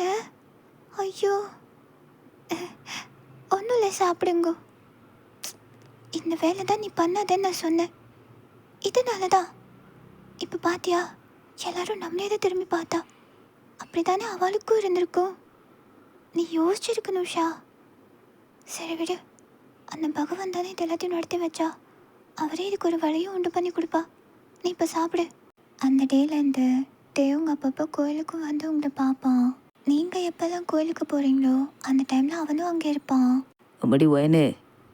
ஐயோ ஒன்றும் இல்லை, சாப்பிடுங்க. இந்த வேலை தான் நீ பண்ணாதேன்னு நான் சொன்னேன். இதனால தான் இப்போ பார்த்தியா எல்லாரும் நம்மளே தான் திரும்பி பார்த்தா. அப்படி தானே அவளுக்கும் இருந்திருக்கும். நீ யோசிச்சிருக்கணும் ஷா. சரி விடு, அந்த பகவான் தானே இது எல்லாத்தையும் நடத்தி வச்சா. அவரே இதுக்கு ஒரு வழியும் உண்டு பண்ணி கொடுப்பா. நீ இப்போ சாப்பிடு. அந்த டேலேருந்து தேவங்க அப்பப்போ கோயிலுக்கும் வந்து உங்களை பார்ப்பான். நீங்கள் எப்போல்லாம் கோயிலுக்கு போகிறீங்களோ அந்த டைமில் அவனும் அங்கே இருப்பான். அம்மாடி வயனே,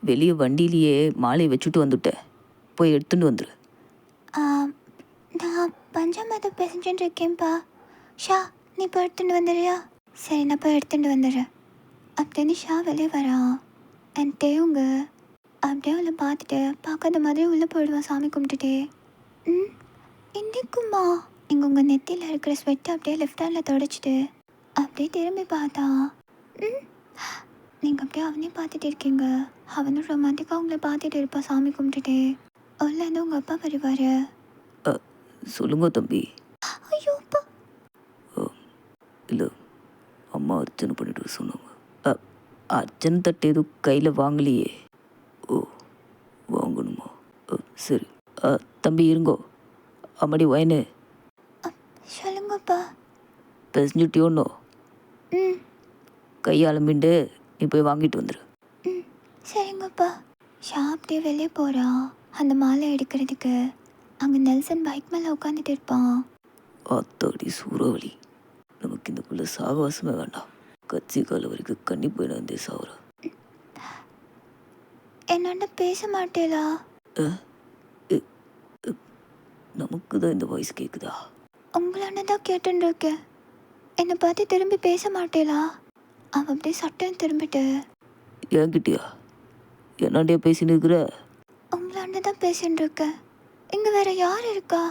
வெளியே வண்டியிலேயே மாலையை வச்சுட்டு வந்துட்டேன், போய் எடுத்துட்டு வந்துடு. ஆ, நான் பஞ்சாமிர்தம் பேசஞ்சுட்டு இருக்கேன்ப்பா. ஷா, நீ இப்போ எடுத்துகிட்டு வந்துடுறியா? சரி, நான் போய் எடுத்துகிட்டு வந்துடுறேன் அப்படின்னு ஷா வெளியே வரான். என் தேவங்க அப்படியே அவளை பார்த்துட்டு பார்க்காத மாதிரி உள்ளே போயிடுவான் சாமி கும்பிட்டுட்டே. ம், இன்னைக்குமா? நீங்கள் உங்கள் நெத்தியில் இருக்கிற ஸ்வெட்டை அப்படியே லெஃப்ட் ஹேண்டில் தொடச்சிட்டு அப்படியே திரும்பி பார்த்தா. ம், நீங்கள் அப்படியே அவனையும் பார்த்துட்டு இருக்கீங்க. அவனும் ரொமான்டிக்காக உங்களை பார்த்துட்டு இருப்பான் சாமி கும்பிட்டுட்டே. உள்ளேருந்து உங்கள் அப்பா வருவார். சொல்லுங்க தம்பி. ஐயோ அப்பா. இல்லை, அம்மா அர்ச்சனை பண்ணிட்டு சொன்னாங்க. அர்ச்சனை தட்டு எதுவும் கையில் வாங்கலையே. ஓ, வாங்கணுமா? சரி. தம்பி இருங்கோ. அம்மாடி வயனு, சொல்லுங்கப்பா. பெசஞ்சுட்டியோன்னோ? ம் கையாளம்பிண்டு நீ போய் வாங்கிட்டு வந்துடு. ம் சரிங்கப்பா. ஷா அப்படியே வெளியே போகிறான் அந்த மாலை எடுக்கிறதுக்கு. அங்கே நெல்சன் பைக் மேலே உட்காந்துட்டு இருப்பான். ஆத்தாடி சூறாவளி, நமக்கு இந்த புள்ள சாகவாசமே வேண்டாம். கட்சி கால வரைக்கும் கண்ணி போயிட வந்தே சாவுறா. என்னண்ட பேச மாட்டேலா? நமக்கு தான் இந்த வாய்ஸ் கேட்குதா? உங்களாண்ட தான் கேட்டுன்னு இருக்கேன். என்னை பார்த்து திரும்பி பேச மாட்டேலா? அவன் அப்படியே சட்டன் திரும்பிட்டு. என்கிட்டயா? என்னாண்டியா பேசின்னு இருக்கிற? உங்களாண்ட தான் பேசின்னு இருக்கேன். இங்கே வேற யார் இருக்கா?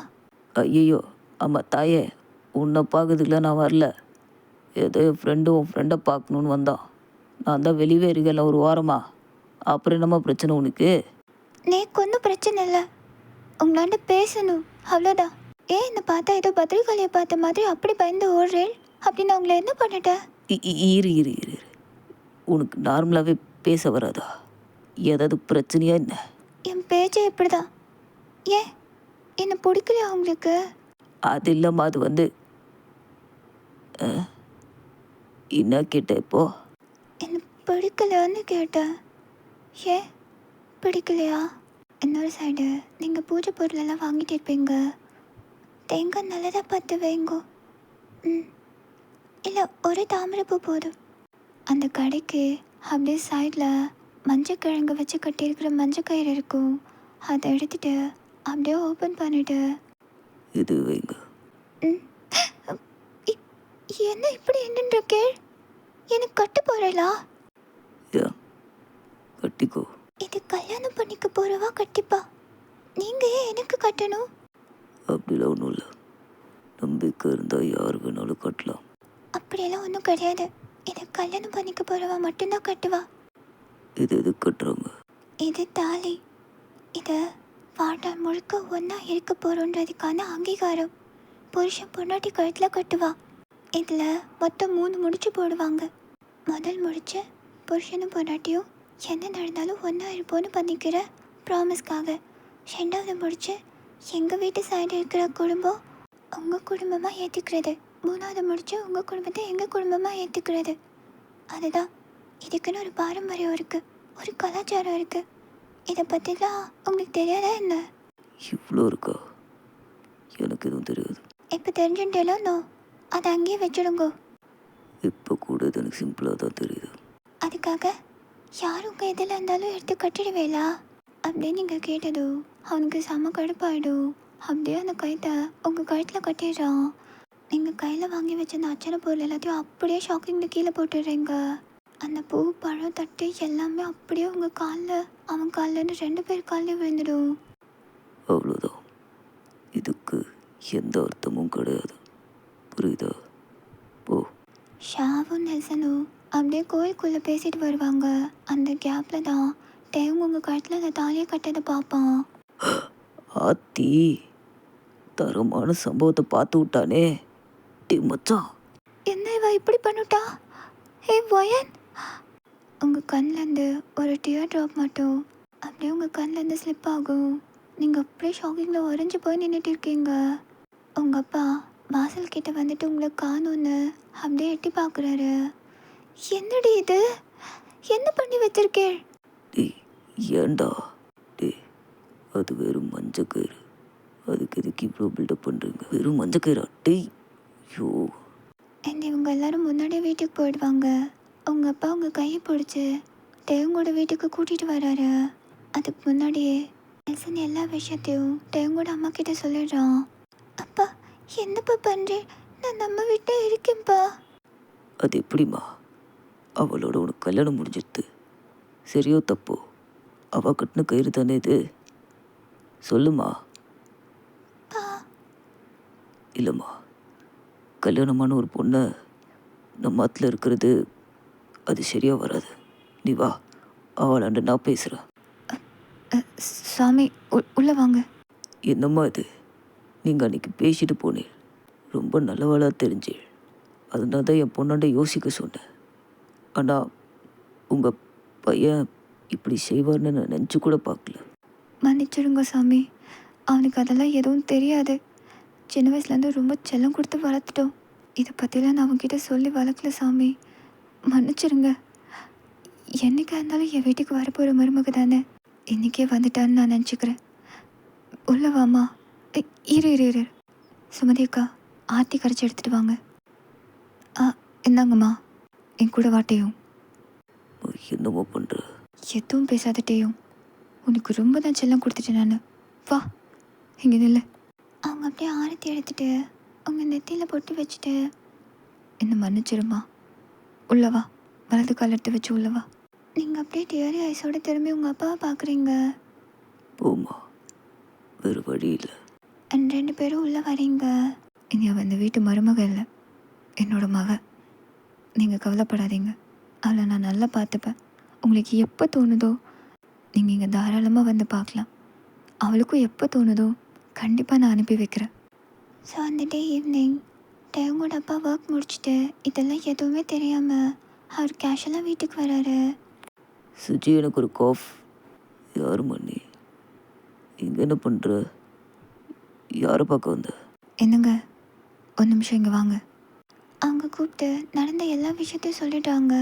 ஐயோ அம்மா தாயே, உன்னை பார்க்கறதுக்குல நான் வரல. ஏதோ என் ஃப்ரெண்டும் உன் ஃப்ரெண்டை பார்க்கணுன்னு வந்தான். நான் தான் வெளியே இருக்கல ஒரு வாரமா. அப்புறம் என்னம்மா பிரச்சனை உனக்கு? நேக்கு ஒன்றும் பிரச்சனை இல்லை. உங்களாண்ட பேசணும் அவ்வளோதான். ஏன் என்னை பார்த்தா ஏதோ பத்திரிக்கையை பார்த்த மாதிரி அப்படி பயந்து ஓடுறேன்? அப்படி நான் உங்களை என்ன பண்ணிட்டேன்? இரு இரு இரு இரு. உனக்கு நார்மலாகவே பேச வராதா? ஏதாவது பிரச்சனையா என்ன? என் பேச்சே இப்படிதான். ஏன் என்னை பிடிக்கலையா உங்களுக்கு? அது இல்லாமல் அது வந்து என்ன கேட்ட இப்போ? என்னை பிடிக்கலையான்னு கேட்டேன். ஏன் பிடிக்கலையா? இன்னொரு சைடு நீங்கள் பூஜை பொருளெல்லாம் வாங்கிட்டு இருப்பீங்க. தேங்காய் நல்லதாக பார்த்து வைங்கோ. ம் இல்லை, ஒரு தாமரைப்பூ போதும். அந்த கடைக்கு அப்படியே சைடில் மஞ்சக்கிழங்கு வச்சு கட்டியிருக்கிற மஞ்சள் கயிறு இருக்கும். அதை எடுத்துட்டு அப்படியே ஓப்பன் பண்ணிவிட்டு. இது வைங்க. ம் என்ன இப்படி என்னன்றக்கே? எனக்கு கட்ட போகிறலா? ஏன் கட்டிக்கோ. இது கல்யாணம் பண்ணிக்க போகிறவா கட்டிப்பா? நீங்கள் ஏன் எனக்கு கட்டணும்? அப்படிலாம் ஒன்றும் இல்லை. நம்பிக்கை இருந்தால் யார் வேணாலும் கட்டலாம். அப்படியெல்லாம் ஒன்றும் கிடையாது. இதை கல்யாணம் பண்ணிக்க போகிறவா மட்டும்தான் கட்டுவா. இது எது கட்டுறாங்க? இது தாலி. இதை வாழ்நாள் முழுக்க ஒன்றா இருக்க போகிறோன்றதுக்கான அங்கீகாரம். புருஷன் பொண்டாட்டி கழுத்தில் கட்டுவா. இதில் மொத்தம் 3 முடிச்சு போடுவாங்க. முதல் முடிச்சு புருஷனும் பொண்டாட்டியும் என்ன நடந்தாலும் ஒன்றா இருப்போன்னு பண்ணிக்கிற ப்ராமிஸ்க்காக. 2வது முடிச்சு எங்கள் வீட்டு சைடு இருக்கிற குடும்பம் உங்கள் குடும்பமாக ஏற்றுக்கிறது. 3வது முடிச்சு உங்கள் குடும்பத்தை எங்கள் குடும்பமாக ஏற்றுக்கிறது. அதுதான். இதுக்குன்னு ஒரு பாரம்பரியம் இருக்குது, ஒரு கலாச்சாரம் இருக்குது. இதை பற்றிலாம் உங்களுக்கு தெரியாதா என்ன? இவ்வளோ இருக்கா? எனக்கு எதுவும் தெரியாது. இப்போ தெரிஞ்சுட்டேலோ, அதை அங்கேயே வச்சுடுங்கோ. இப்போ கூட இது எனக்கு சிம்பிளாக தான் தெரியுது. அதுக்காக யார் உங்கள் இதில் இருந்தாலும் எடுத்து கட்டிடுவேலா அப்படின்னு நீங்கள் கேட்டதும் அவனுக்கு செம்ம கடுப்பாயிடும். அப்படியே அந்த கயித்தை உங்கள் கழுத்தில் கட்டிடுறான். நீங்கள் கையில் வாங்கி வச்ச அந்த அச்சனை பொருள் எல்லாத்தையும் அப்படியே ஷாக்கிங்கில் கீழே போட்டுடுறீங்க. அந்த பூ பழம் தட்டு எல்லாமே அப்படியே உங்கள் காலில் அவன் காலில்னு 2 பேர் காலில் விழுந்துடும். அவ்வளோதான். இதுக்கு எந்த அர்த்தமும் கிடையாது. புரியுதா? போ. ஷாவும் நெல்சனும் அப்படியே கோயிலுக்குள்ளே பேசிட்டு வருவாங்க. அந்த கேப்பில் தான் தேவங்க உங்கள் கழுத்தில் அந்த தாலியை கட்டதை பார்ப்பான். ஆத்தி, தரமான சம்பவத்தை பார்த்து விட்டானே. டே மச்சான், என்ன இவ இப்படி பண்ணிட்டா? ஹே வயன், உங்கள் கண்ணிலேருந்து ஒரு டியர் ட்ராப் மட்டும் அப்படியே உங்கள் கண்ணிலேருந்து ஸ்லிப் ஆகும். நீங்கள் அப்படியே ஷாக்கிங்கில் உறைஞ்சி போய் நின்றுட்டு இருக்கீங்க. உங்கள் அப்பா வாசல் கிட்ட வந்துட்டு உங்களை காணோன்னு அப்படியே எட்டி பார்க்குறாரு. என்னடி இது? என்ன பண்ணி வச்சிருக்கேள்? டேய் ஏன்டா? டேய் அது வெறும் மஞ்சக்கயிறு. அதுக்கு எதுக்கு இவ்வளோ பில்டப் பண்ணுறீங்க? வெறும் மஞ்சக்கயிறா? டேய் ஐயோ! அண்ட் இவங்க எல்லாரும் முன்னாடியே வீட்டுக்கு போயிடுவாங்க. உங்கள் அப்பா உங்கள் கையை பிடிச்சி தேவங்கூட வீட்டுக்கு கூட்டிகிட்டு வராரு. அதுக்கு முன்னாடியே நெல்சன் எல்லா விஷயத்தையும் தேவங்கூட அம்மா கிட்ட சொல்லிடுறான். அப்பா என்னப்பா பண்ணுறேன்? நான் நம்ம வீட்டே இருக்கேன்ப்பா. அது எப்படிம்மா? அவளோட உனக்கு கல்யாணம் முடிஞ்சிடுது. சரியோ தப்போ? அவள் கட்டின கயிறு தானே இது? சொல்லுமா. இல்லைம்மா, கல்யாணமான ஒரு பொண்ணை நம்ம ஆத்துல இருக்கிறது அது சரியாக வராது. நீ வா, அவளாண்ட நான் பேசுகிறேன். சாமி உள்ளே வாங்க. என்னம்மா இது? நீங்கள் அன்றைக்கி பேசிட்டு போனேன். ரொம்ப நல்லவளாக தெரிஞ்சேன். அதனால தான் என் பொண்ணாண்ட யோசிக்க சொன்னேன். ஆனால் உங்கள் பையன் இப்படி செய்வார்னு நான் நினச்சி கூட பார்க்கல. மன்னிச்சிடுங்க சாமி, அவனுக்கு அதெல்லாம் எதுவும் தெரியாது. சின்ன வயசுலேருந்து ரொம்ப செல்லம் கொடுத்து வளர்த்துட்டோம். இதை பற்றிலாம் நான் அவன்கிட்ட சொல்லி வளர்க்கல சாமி, மன்னிச்சிடுங்க. என்றைக்கா இருந்தாலும் என் வீட்டுக்கு வரப்போகிற மருமக தானே, இன்றைக்கே வந்துட்டான்னு நான் நினச்சிக்கிறேன். உள்ள வாமா. இரு சுமதி அக்கா, ஆர்த்தி கரைச்சி எடுத்துகிட்டு வாங்க. இந்தாங்கம்மா, என் கூட வாட்டையும். என்னம்மா பண்ணுற? எதுவும் பேசாதட்டையும், உனக்கு ரொம்ப தான் செல்லம் கொடுத்துட்டேன் நான். வா இங்கே நில்ல. அவங்க அப்படியே ஆரத்தி எடுத்துட்டு அவங்க நெத்தியில் பொட்டு வச்சுட்டு, என்ன மன்னிச்சிருமா, உள்ளவா, வலது கால் எடுத்து வச்சு உள்ளவா. நீங்கள் அப்படியே டியரி ஐஸோட திரும்பி உங்கள் அப்பாவை பார்க்குறீங்க. போமா, வேறு வழி இல்லை. அண்ட் 2 பேரும் உள்ளே வரீங்க. இனி அவள் இந்த வீட்டு மருமக இல்லை, என்னோட மக. நீங்கள் கவலைப்படாதீங்க, அவளை நான் நல்லா பார்த்துப்பேன். உங்களுக்கு எப்போ தோணுதோ நீங்கள் இங்கே தாராளமாக வந்து பார்க்கலாம். அவளுக்கும் எப்போ தோணுதோ கண்டிப்பாக நான் அனுப்பி வைக்கிறேன். ஸோ அந்த டே ஈவினிங் தேவங்கோட அப்பா ஒர்க் முடிச்சுட்டு இதெல்லாம் எதுவுமே தெரியாமல் அவர் கேஷுவலாக வீட்டுக்கு வராரு. சுஜி, எனக்கு ஒரு காஃப். யார் மண்ணி? இங்கே என்ன பண்ணுற? யாரை பார்க்க வந்த? என்னங்க, ஒரு நிமிஷம் இங்கே வாங்க. அவங்க கூப்பிட்டு நடந்த எல்லா விஷயத்தையும் சொல்லிட்டாங்க.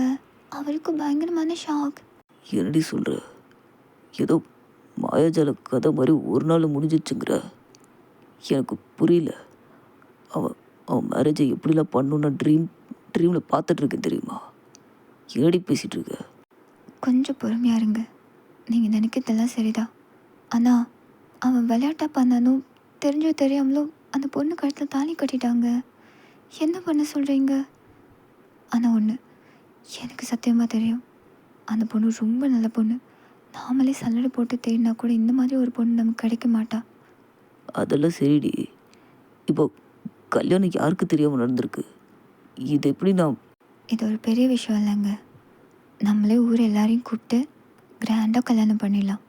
அவருக்கு பயங்கரமான ஷாக். என்னடி சொல்கிற? ஏதோ மாயாஜால கதை மாதிரி ஒரு நாள் முடிஞ்சிச்சுங்கிற. எனக்கு புரியல. அவன் மேரேஜை எப்படிலாம் பண்ணணுன்னா ட்ரீமில் பார்த்துட்ருக்கேன் தெரியுமா? ஏடி பேசிகிட்டு இருக்க? கொஞ்சம் பொறுமையாக இருங்க. நீங்கள் நினைக்கிறதெல்லாம் சரிதான். ஆனால் அவன் விளையாட்டாக பண்ணாலும் தெரிஞ்சோ தெரியாமலோ அந்த பொண்ணு கழுத்தில் தாலி கட்டிட்டாங்க. என்ன பண்ண சொல்கிறீங்க? ஆனால் ஒன்று எனக்கு சத்தியமாக தெரியும், அந்த பொண்ணு ரொம்ப நல்ல பொண்ணு. நாமளே சல்லடை போட்டு தேடினா கூட இந்த மாதிரி ஒரு பொண்ணு நமக்கு கிடைக்க மாட்டா. அதெல்லாம் சரிடி. இப்போ கல்யாணம் யாருக்கு தெரியாமல் நடந்திருக்கு? இது எப்படி நான்? இது ஒரு பெரிய விஷயம் இல்லைங்க. நம்மளே ஊர் எல்லாரையும் கூப்பிட்டு கிராண்டாக கல்யாணம் பண்ணிடலாம்.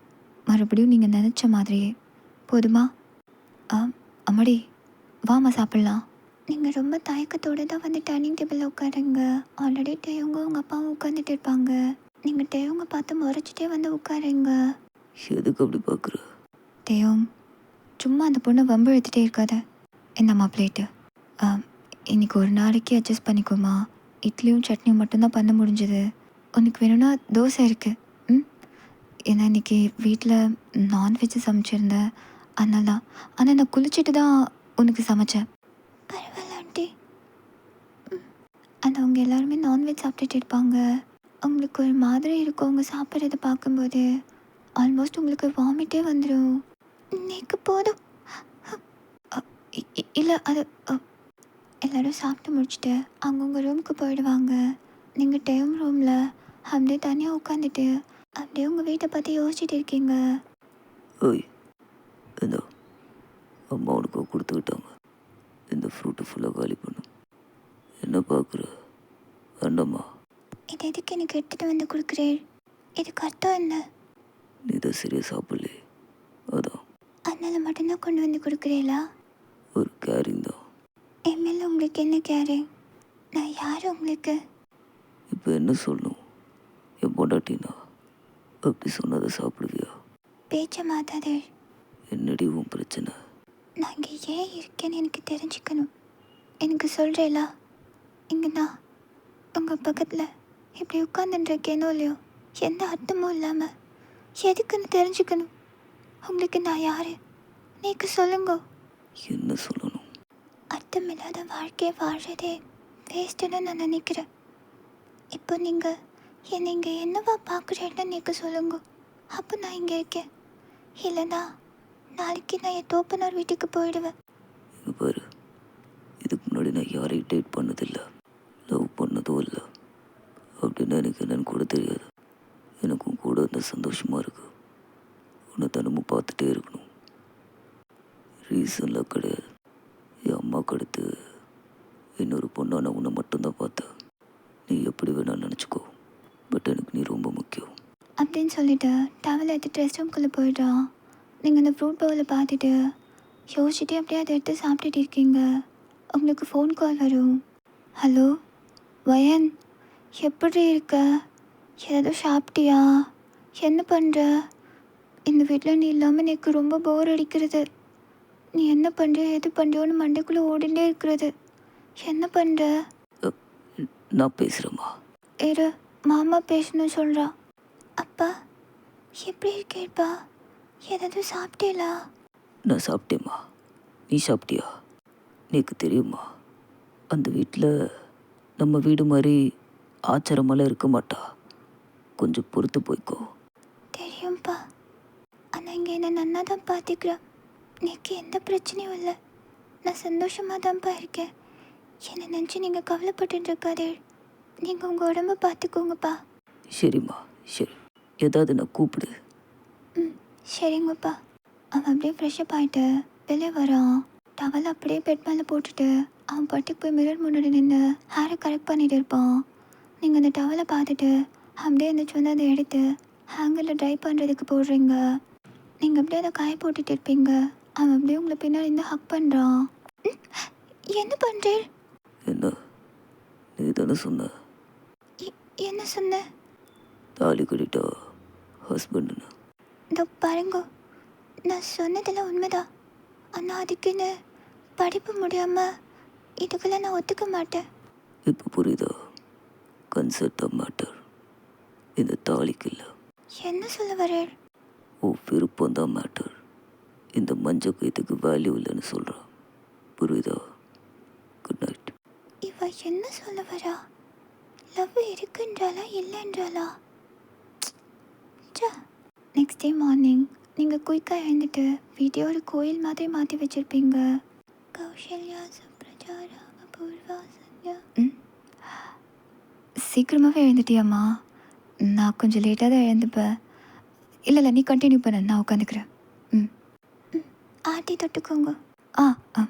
மறுபடியும் நீங்கள் நினச்ச மாதிரியே. போதுமா? அம்மாடி, வாமா சாப்பிட்லாம். நீங்கள் ரொம்ப தயக்கத்தோடு தான் வந்து டைனிங் டேபிளில் உட்காருங்க. ஆல்ரெடி டேவங்க உங்கள் அப்பாவும் உட்காந்துட்டு இருப்பாங்க. நீங்கள் டேவங்க பார்த்து முறைச்சிட்டே வந்து உட்காருங்க. எதுக்கு அப்படி பார்க்குற? டேவம், சும்மா அந்த பொண்ணை வம்பு எடுத்துகிட்டே இருக்காத. என்னம்மா பிளேட்டு? இன்றைக்கி ஒரு நாளைக்கு அட்ஜஸ்ட் பண்ணிக்கோமா. இட்லியும் சட்னியும் மட்டும்தான் பண்ண முடிஞ்சது. உனக்கு வேணும்னா தோசை இருக்குது. ஏன்னா இன்றைக்கி வீட்டில் நான்வெஜ்ஜு சமைச்சிருந்தேன், அதனால தான். ஆனால் நான் குளிச்சுட்டு தான் உனக்கு சமைச்சேன். பரவாயில்ல ஆண்டி. ஆனால் அவங்க எல்லாருமே நான்வெஜ் சாப்பிட்டுட்டு இருப்பாங்க. உங்களுக்கு ஒரு மாதிரி இருக்கும் அவங்க சாப்பிட்றத பார்க்கும்போது. ஆல்மோஸ்ட் உங்களுக்கு வாமிட்டே வந்துடும். இன்னைக்கு போதும். இல்லை, அது எல்லோரும் சாப்பிட்டு முடிச்சுட்டு அவங்கவுங்க ரூமுக்கு போயிடுவாங்க. நீங்கள் டைம் ரூமில் அப்படியே தனியாக உட்காந்துட்டு அப்படியே உங்கள் வீட்டை பற்றி யோசிச்சுட்டு இருக்கீங்க. ஓய், இந்த அம்மா உனக்கு கொடுத்துக்கிட்டாங்க. இந்த ஃப்ரூட்டை ஃபுல்லாக காலி பண்ணும். என்ன பார்க்குற? வேண்டாம்மா. இது எதுக்கு எனக்கு எடுத்துகிட்டு வந்து கொடுக்குறேன்? இதுக்கு அர்த்தம் என்ன? நீ தான் சரியாக சாப்பிடலே, அதான். அதனால் மட்டும்தான் கொண்டு வந்து கொடுக்குறீங்களா? ஒரு கேரிங் தான். என் மேலே உங்களுக்கு என்ன கேரிங்? நான் யார் உங்களுக்கு? இப்போ என்ன சொல்லணும்? என் பொண்டாட்டினா அப்படி சொன்னதை சாப்பிடுவியா? பேச்ச மாத்தாதே. என்னடி உன் பிரச்சனை? நான் இங்கே ஏன் இருக்கேன்னு எனக்கு தெரிஞ்சுக்கணும். எனக்கு சொல்கிறேலா, இங்கே நான் உங்கள் பக்கத்தில் இப்படி உட்காந்துட்டுருக்கேனோ இல்லையோ, எந்த அர்த்தமும் இல்லாமல் எதுக்குன்னு தெரிஞ்சுக்கணும். உங்களுக்கு நான் யார் நீக்கு சொல்லுங்க. என்ன சொல்லணும்? அர்த்தமில்லாத வாழ்க்கையை வாழ்கிறதே வேஸ்ட்டுன்னு நான் நினைக்கிறேன். இப்போ நீங்கள் என்னை இங்கே என்னவா பார்க்குறேன்னு நீக்கு சொல்லுங்க. அப்போ நான் இங்கே இருக்கேன். இல்லைனா நாளைக்கு நான் என் தோப்பனார் வீட்டுக்கு போயிடுவேன். இங்கே பாரு, இதுக்கு முன்னாடி நான் யாரையும் டேட் பண்ணதில்லை, லவ் பண்ணதும் இல்லை. அப்படின்னு எனக்கு என்னன்னு கூட தெரியாது. எனக்கும் கூட இருந்த சந்தோஷமாக இருக்கு. உன்னை தினமும் பார்த்துட்டே இருக்கணும். ரீசன்லாம் கிடையாது. என் அம்மாவுக்கு அடுத்து இன்னொரு பொண்ணான உன்னை மட்டும்தான் பார்த்தேன். நீ எப்படி வேணாலும் நினச்சிக்கோ, பட் எனக்கு நீ ரொம்ப முக்கியம். அப்படின்னு சொல்லிட்டு டவலை எடுத்து ரெஸ்ட் ரூம்குள்ளே போயிடுறான். நீங்கள் அந்த ஃப்ரூட் பவுலை பார்த்துட்டு யோசிச்சுட்டே அப்படியே அதை எடுத்து சாப்பிட்டுட்டு இருக்கீங்க. உங்களுக்கு ஃபோன் கால் வரும். ஹலோ வயன், எப்படி இருக்க? ஏதாவது சாப்பிட்டியா? என்ன பண்ணுற? இந்த வீட்டில் நீ இல்லாமல் எனக்கு ரொம்ப போர் அடிக்கிறது. நீ என்ன பண்ணுற எது பண்ணுறியோன்னு மண்டைக்குள்ளே ஓடிண்டே இருக்கிறது. என்ன பண்ணுற? நான் பேசுகிறேம்மா. இரு, மாமா பேசணும்னு சொல்கிறா. அப்பா எப்படி இருக்கேப்பா? ஏதாவது சாப்பிட்டீங்களா? நான் சாப்பிட்டேம்மா. நீ சாப்பிட்டியா? எனக்கு தெரியுமா, அந்த வீட்டில் நம்ம வீடு மாதிரி ஆச்சாரமெல்லாம் இருக்க மாட்டா. கொஞ்சம் பொறுத்து போய்க்கோ. தெரியும்ப்பா, ஆனால் இங்கே என்னை நன்னா தான் பார்த்துக்கிறேன். எனக்கு எந்த பிரச்சனையும் இல்லை. நான் சந்தோஷமாக தான்ப்பா இருக்கேன். என்னை நினச்சி நீங்கள் கவலைப்பட்டு இருக்காதே. நீங்கள் உங்கள் உடம்ப பார்த்துக்கோங்கப்பா. சரிம்மா, சரி. ஏதாவது நான் கூப்பிடு. ம், சரிங்கப்பா. அவன் அப்படியே ஃப்ரெஷ்அப் ஆகிட்டு வெளியே வரான். டவல் அப்படியே பெட் மேலே போட்டுட்டு அவன் பாட்டுக்கு போய் மிரர் முன்னாடி நின்று ஹேரை கரெக்ட் பண்ணிட்டு இருப்பான். நீங்கள் அந்த டவலை பார்த்துட்டு அப்படியே இருந்துச்சு வந்து அதை எடுத்து ஹேங்கரில் ட்ரை பண்ணுறதுக்கு போடுறீங்க. நீங்கள் அப்படியே அதை காய போட்டுட்டு இருப்பீங்க. அவன் அப்படியே உங்களை பின்னாடி இருந்து ஹக் பண்ணுறான். என்ன பண்ணுறேன்? என்ன? நீ தானே சொன்ன என்ன சொன்ன? தாலி கட்டிட்டா ஹஸ்பண்டுன்னு. இதோ பாருங்க, நான் சொன்னதெல்லாம் உண்மைதான். ஆனால் அதுக்குன்னு படிப்பு முடியாமல் இதுக்கெல்லாம் நான் ஒத்துக்க மாட்டேன். இப்போ புரியுதா? கன்செப்ட் தான் மேட்டர், இந்த தாலிக்கு இல்லை. என்ன சொல்ல வரேன்? ஓ விருப்பம் தான் மேட்டர். இந்த மஞ்சள் கைத்துக்கு வேல்யூ இல்லைன்னு சொல்கிறான். புரியுதா? Good night. இவ என்ன சொல்ல வரா? லவ் இருக்குன்றாளா இல்லைன்றாளா? நெக்ஸ்ட் டே மார்னிங் நீங்கள் குயிக்காக எழுந்துட்டு வீடியோ ஒரு கோயில் மாதிரி மாற்றி வச்சுருப்பீங்க. கௌசல்யா சுப்ரஜா ராம பூர்வா சன்யா. சீக்கிரமாகவே எழுந்துட்டியாம்மா? நான் கொஞ்சம் லேட்டாக தான் எழுந்துப்பேன். இல்லை நீ கண்டினியூ பண்ண, நான் உட்காந்துக்கிறேன். ம் ம் ஆர்த்தி தொட்டுக்கோங்க. ஆ ஆ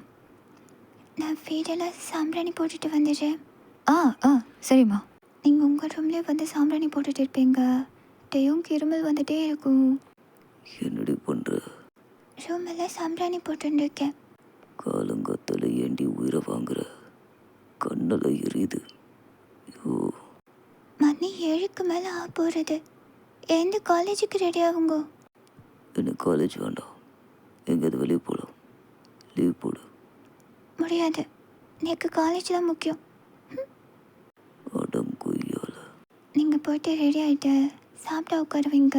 நான் வீடெல்லாம் சாம்பிராணி போட்டுட்டு வந்துடுறேன். ஆ ஆ சரிம்மா. நீங்கள் உங்கள் ரூம்லேயே வந்து சாம்பிராணி போட்டுட்டு இருப்பீங்க. டேயும் இருமல் வந்துட்டே இருக்கும். என்னடி பண்ணுற? ரூமெல்லாம் சாம்பிராணி போட்டுருக்கேன். காலங்காத்தால ஏண்டி உயிரை வாங்குற? கண்ணில் எரியுது. ஐயோ, மணி 7க்கு மேலே ஆக போகிறது. எந்த காலேஜுக்கு ரெடி ஆகுங்க? எனக்கு காலேஜ் வேண்டாம். எங்கேயாவது வெளியே போகலாம். லீவ் போடு. முடியாது, எனக்கு காலேஜ் தான் முக்கியம். அடம் கொய்யால. நீங்கள் போயிட்டு ரெடி ஆகிட்டு சாப்பிட்டா உட்காருவீங்க.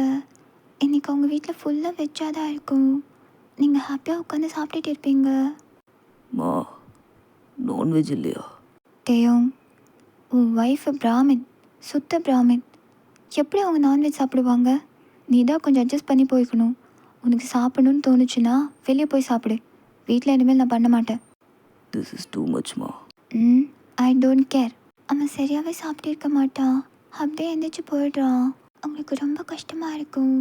இன்றைக்கி உங்கள் வீட்டில் ஃபுல்லாக வெஜ்ஜாக தான் இருக்கும். நீங்கள் ஹாப்பியாக உட்காந்து சாப்பிட்டுட்டு இருப்பீங்க. மா, நான்வெஜ் இல்லையா? டேயும், உன் ஒய்ஃபு பிராமின், சுத்த பிராமின். எப்படி அவங்க நான்வெஜ் சாப்பிடுவாங்க? நீ தான் கொஞ்சம் அட்ஜஸ்ட் பண்ணி போய்க்கணும். உனக்கு சாப்பிடணுன்னு தோணுச்சுன்னா வெளியே போய் சாப்பிடு. வீட்டில் இனிமேல் நான் பண்ண மாட்டேன். திஸ் இஸ் டூ மச்மா. I don't care. அவன் சரியாகவே சாப்பிட்டு இருக்க மாட்டான். அப்படியே எந்திரிச்சு போயிடுறான். அவங்களுக்கு ரொம்ப கஷ்டமாக இருக்கும்.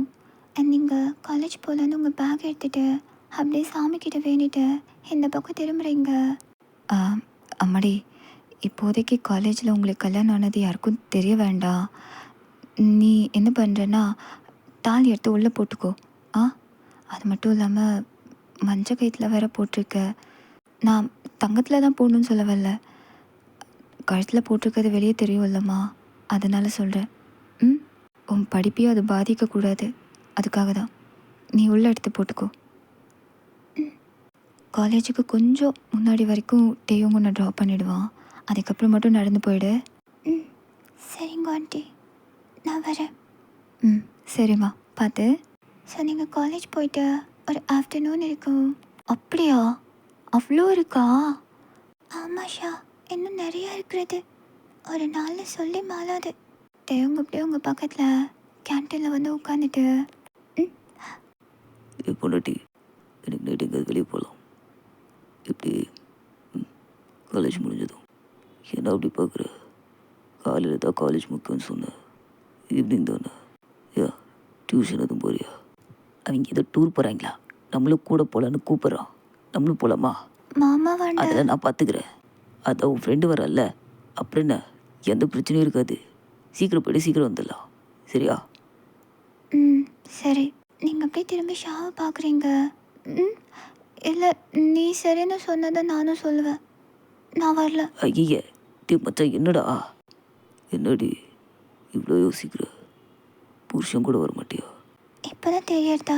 அண்ட் நீங்கள் காலேஜ் போகலான்னு உங்கள் பேக் எடுத்துகிட்டு அப்படியே சாமிக்கிட்ட வேண்டிட்டு இந்த பக்கம் திரும்புகிறீங்க. அம்மாடி, இப்போதைக்கு காலேஜில் உங்களுக்கு கல்யாணம் ஆனது யாருக்கும் தெரிய வேண்டாம். நீ என்ன பண்ணுறன்னா தாலி எடுத்து உள்ளே போட்டுக்கோ. அது மட்டும் இல்லாமல் மஞ்சள் கயிற்றில் வேற போட்டிருக்க. நான் தங்கத்தில் தான் போடணுன்னு சொல்ல வரல, கழுத்தில் போட்டிருக்கிறது வெளியே தெரியும் இல்லைம்மா, அதனால் சொல்கிறேன். உன் படிப்பையும் அது பாதிக்கக்கூடாது, அதுக்காக தான். நீ உள்ளே எடுத்து போட்டுக்கோ. காலேஜுக்கு கொஞ்சம் முன்னாடி வரைக்கும் டேயும் உன்னை ட்ராப் பண்ணிடுவான். அதுக்கப்புறம் மட்டும் நடந்து போயிடு. ம் சரிங்க ஆண்டி, நான் வரேன். ம் சரிம்மா, பார்த்து. ஸோ நீங்கள் காலேஜ் போயிட்டு ஒரு ஆஃப்டர்நூன் இருக்கும். அப்படியா? அவ்வளோ இருக்கா? ஆமாம் ஷா, இன்னும் நிறையா இருக்கிறது. ஒரு நாளில் சொல்லி மாளாது. தேவங்க அப்படியே உங்கள் பக்கத்தில் கேன்டீனில் வந்து உட்காந்துட்டு ம் பொண்டாட்டி, எனக்கு நைட்டு எங்கேயாவது வெளியே போகலாம். இப்படி காலேஜ் முடிஞ்சதும் என்ன அப்படி பார்க்குற? காலையில் தான் காலேஜ் முக்கியம்னு சொன்னேன். ஈவினிங் தானே? யா, டியூஷன் எதுவும் போறியா? அவங்க ஏதோ டூர் போகிறாங்களா? நம்மளும் கூட போகலான்னு கூப்பிட்றான். நம்மளும் போகலாமா? மாமா வேண்டாம். அதெல்லாம் நான் பார்த்துக்கிறேன். அதான் உன் ஃப்ரெண்டு வரல, அப்புறம் என்ன? எந்த பிரச்சனையும் இருக்காது. சீக்கிரம் போய்ட்டு சீக்கிரம் வந்துடலாம். சரியா? ம் சரி. நீங்கள் அப்படியே திரும்பி ஷாவை பார்க்குறீங்க. ம் இல்லை, நீ சரின்னு சொன்னதை நானும் சொல்லுவேன். நான் வரல. ஐய, டே மச்சான், என்னடா? என்னடி இவ்வளோ யோசிக்கிற? புருஷன் கூட வர மாட்டியா? இப்போ தான் தெரியறதா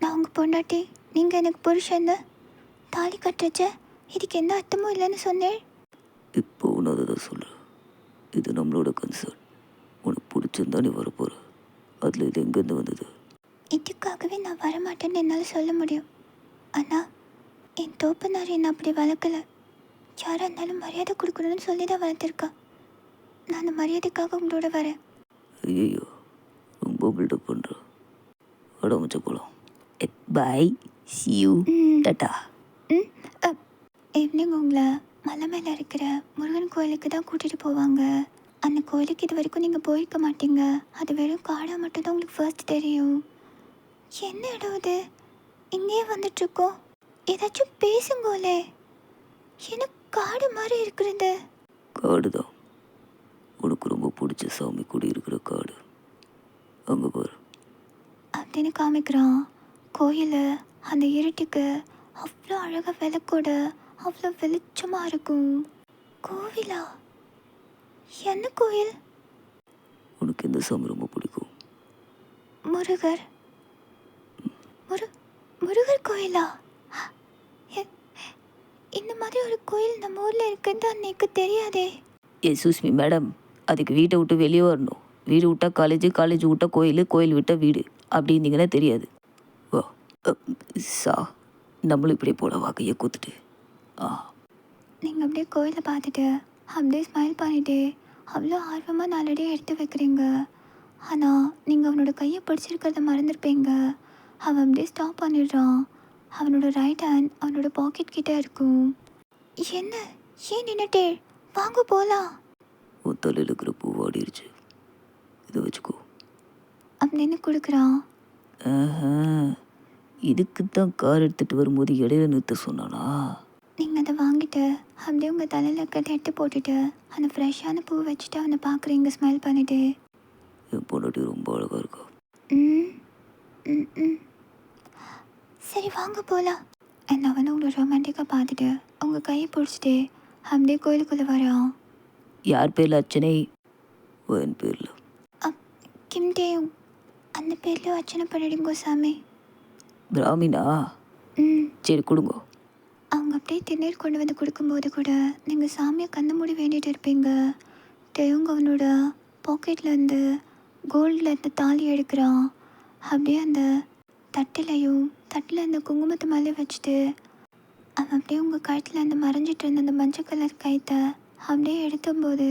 நான் உங்கள் பொண்டாட்டி, நீங்கள் எனக்கு புருஷன்னு? தாலி கட்டுறச்ச இதுக்கு எந்த அர்த்தமும் இல்லைன்னு சொன்னேன். இப்போ ஒன்று அதை தான் சொல்கிறேன். இது நம்மளோட கன்சர்ன். உனக்கு பிடிச்சிருந்தா நீ வரப்போகிற. அதில் இது எங்கேருந்து வந்தது? இதுக்காகவே நான் வரமாட்டேன்னு என்னால் சொல்ல முடியும். ஆனால் என் தோப்பனார் என்னை அப்படி வளர்க்கலை. யாராக இருந்தாலும் மரியாதை கொடுக்கணும்னு சொல்லி தான் வளர்த்துருக்கா. நான் அந்த மரியாதைக்காக உங்களோட வரேன். ஐயோ, ரொம்ப பில்டப் பண்ணுறேன். அடமிச்ச போகலாம். பாய், சி யூ, ம் டாட்டா. ம் ஈவினிங் உங்களை மலை மேலே இருக்கிற முருகன் கோயிலுக்கு தான் கூட்டிகிட்டு போவாங்க. அந்த கோயிலுக்கு இது வரைக்கும் நீங்கள் போயிருக்க மாட்டீங்க. அது வெறும் காடாக மட்டும்தான் உங்களுக்கு ஃபர்ஸ்ட் தெரியும். என்ன இடம் இது? இங்கேயே வந்துட்டுருக்கோம். ஏதாச்சும் பேசுங்கோலே. எனக்கு காடு மாதிரி இருக்கிறது. காடு தான். உனக்கு ரொம்ப பிடிச்ச சாமி கூடி இருக்கிற காடு. அங்கே பாரு. அப்படின்னு காமிக்கிறான். கோயில் அந்த இருட்டுக்கு அவ்வளோ அழகாக விளக்கோட அவ்வளோ வெளிச்சமாக இருக்கும். கோவிலா? என்ன கோயில்? உனக்கு எந்த சாமி ரொம்ப பிடிக்கும்? முருகர். முருகர் கோயிலா? எ- இந்த மாதிரி ஒரு கோயில் நம்ம ஊரில் இருக்குன்னு அன்னைக்கு தெரியாதே. சுஸ்மி மேடம், அதுக்கு வீட்டை விட்டு வெளியே வரணும். வீடு விட்டால் காலேஜ், காலேஜ் விட்டால் கோயில், கோயில் விட்டால் வீடு. அப்படி இருந்தீங்கன்னா தெரியாது. வா. சா, நம்மளும் இப்படியே போல வாக்கையை கூத்துட்டு. நீங்கள் அப்படியே கோயிலை பார்த்துட்டு அப்படியே ஸ்மைல் பண்ணிட்டு அவ்வளோ ஆர்வமாக நாலடியே எடுத்து வைக்கிறீங்க. ஆனால் நீங்கள் அவனோட கையை பிடிச்சிருக்கிறத மறந்துருப்பீங்க. அவன் அப்படியே ஸ்டாப் பண்ணிடுறான். அவனோட ரைட் ஹேண்ட் அவனோட பாக்கெட் கிட்டே இருக்கும். என்ன? ஏன் நின்னுட்டே? வாங்க போகலாம். உன் தலையில் இருக்கிற பூ வாடிருச்சு. இதை வச்சுக்கோ. அப்படின்னு கொடுக்குறான். இதுக்கு தான் கார் எடுத்துகிட்டு வரும்போது இடையில நிறுத்த சொன்னானா? நீங்கள் அதை வாங்கிட்டு அப்படியே உங்கள் தலையில் இருக்கிறத எடுத்து போட்டுட்டு அந்த ஃப்ரெஷ்ஷான பூ வச்சுட்டு அவனை பார்க்குறீங்க ஸ்மைல் பண்ணிட்டு. என் பொண்டாட்டி ரொம்ப அழகாக இருக்கா. ம் ம் ம் சரி வாங்க போகலாம். என்ன அவனை உங்களை ரொமான்டிக்காக பார்த்துட்டு உங்கள் கையை பிடிச்சிட்டு அப்படியே கோயிலுக்குள்ளே வரான். யார் பேரில் அர்ச்சனை? என் பேரில். கிம்டேயும் அந்த பேர்லையும் அர்ச்சனை பண்ணிடுங்கோ சாமி. பிராமினா? ம் சரி, கொடுங்க. அவங்க அப்படியே திருநீர் கொண்டு வந்து கொடுக்கும்போது கூட நீங்கள் சாமியை கண்ணு மூடி வேண்டிகிட்டு இருப்பீங்க. தேவங்க அவனோட பாக்கெட்லேருந்து கோல்டில் இருந்து தாலி எடுக்கிறான். அப்படியே அந்த தட்டில் அந்த குங்குமத்தை மேலே வச்சுட்டு அவன் அப்படியே உங்கள் கழுத்தில் அந்த மறைஞ்சிட்டு இருந்த அந்த மஞ்சள் கலர் கைத்தை அப்படியே எடுக்கும்போது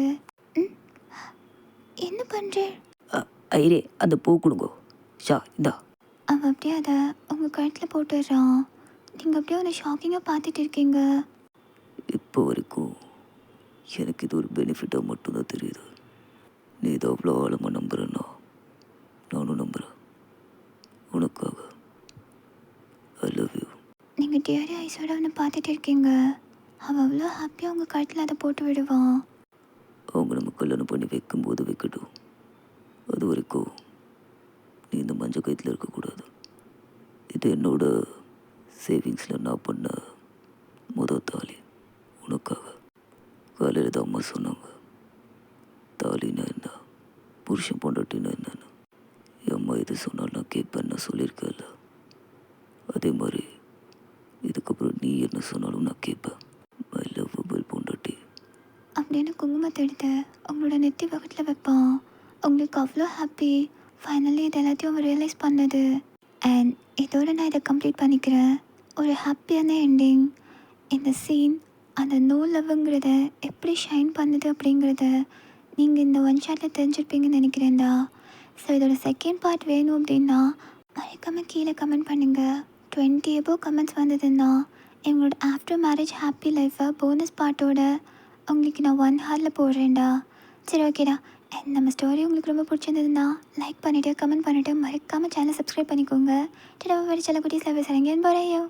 என்ன பண்ணுறேன்? ஐரே, அந்த பூ கொடுங்க. ஷா, இந்தா. அவன் அப்படியே அதை உங்கள் கழுத்தில் போட்டுடுறான். நீங்கள் அப்படியே அவனை ஷாக்கிங்காக பார்த்துட்டு இருக்கீங்க. இப்போ வரைக்கும் எனக்கு இது ஒரு பெனிஃபிட்டாக மட்டும்தான் தெரியுது. நீ இதை அவ்வளோ ஆழமாக நம்புறேன்னா நானும் நம்புகிறேன். உனக்காக. I love you. நீங்கள் டியரி ஐஸோட அவனை பார்த்துட்டு இருக்கீங்க. அவன் அவ்வளோ ஹாப்பியாக உங்கள் கழுத்தில் அதை போட்டு விடுவான். அவங்க நம்ம கல்யாணம் பண்ணி வைக்கும்போது வைக்கட்டும். அது வரைக்கும் நீ இந்த மஞ்சள் கயிற்றுல இருக்கக்கூடாது. இது என்னோட சேவிங்ஸில் நான் பண்ண முதல் தாலி. உனக்காக. காலையில் தான் அம்மா சொன்னாங்க, தாலின்னா என்ன, புருஷன் பொண்டாட்டின்னா என்னன்னு. என் அம்மா எது சொன்னாலும் நான் கேட்பேன்னு நான் சொல்லியிருக்கேன்ல. அதே மாதிரி இதுக்கப்புறம் நீ என்ன சொன்னாலும் நான் கேட்பேன். மை லவ்வபிள் பொண்டாட்டி. அப்படின்னு குங்குமத்தை எடுத்து அவங்களோட நெத்தி பக்கத்தில் வைப்பான். அவங்களுக்கு அவ்வளோ ஹாப்பி. ஃபைனலி இது எல்லாத்தையும் அவன் ரியலைஸ் பண்ணது. அண்ட் இதோட நான் இதை கம்ப்ளீட் பண்ணிக்கிறேன். ஒரு ஹாப்பியான எண்டிங். இந்த சீன் அந்த நோ லவ்ங்கிறத எப்படி ஷைன் பண்ணுது அப்படிங்கிறத நீங்கள் இந்த ஒன் ஷாட்டில் தெரிஞ்சிருப்பீங்கன்னு நினைக்கிறேன்டா. ஸோ இதோட செகண்ட் பார்ட் வேணும் அப்படின்னா மறக்காமல் கீழே கமெண்ட் பண்ணுங்கள். 20 above கமெண்ட்ஸ் வந்ததுன்னா எங்களோட ஆஃப்டர் மேரேஜ் ஹாப்பி லைஃப்பை போனஸ் பார்ட்டோட உங்களுக்கு நான் 1 ஹாரில் போடுறேன்டா. சரி ஓகேடா. அண்ட் நம்ம ஸ்டோரி உங்களுக்கு ரொம்ப பிடிச்சிருந்ததுன்னா லைக் பண்ணிவிட்டு கமெண்ட் பண்ணிவிட்டு மறக்காமல் சேனலை சப்ஸ்கிரைப் பண்ணிக்கோங்க. டடா, செல்ல குட்டீஸ் லவ் சரங்கன் போறையோ.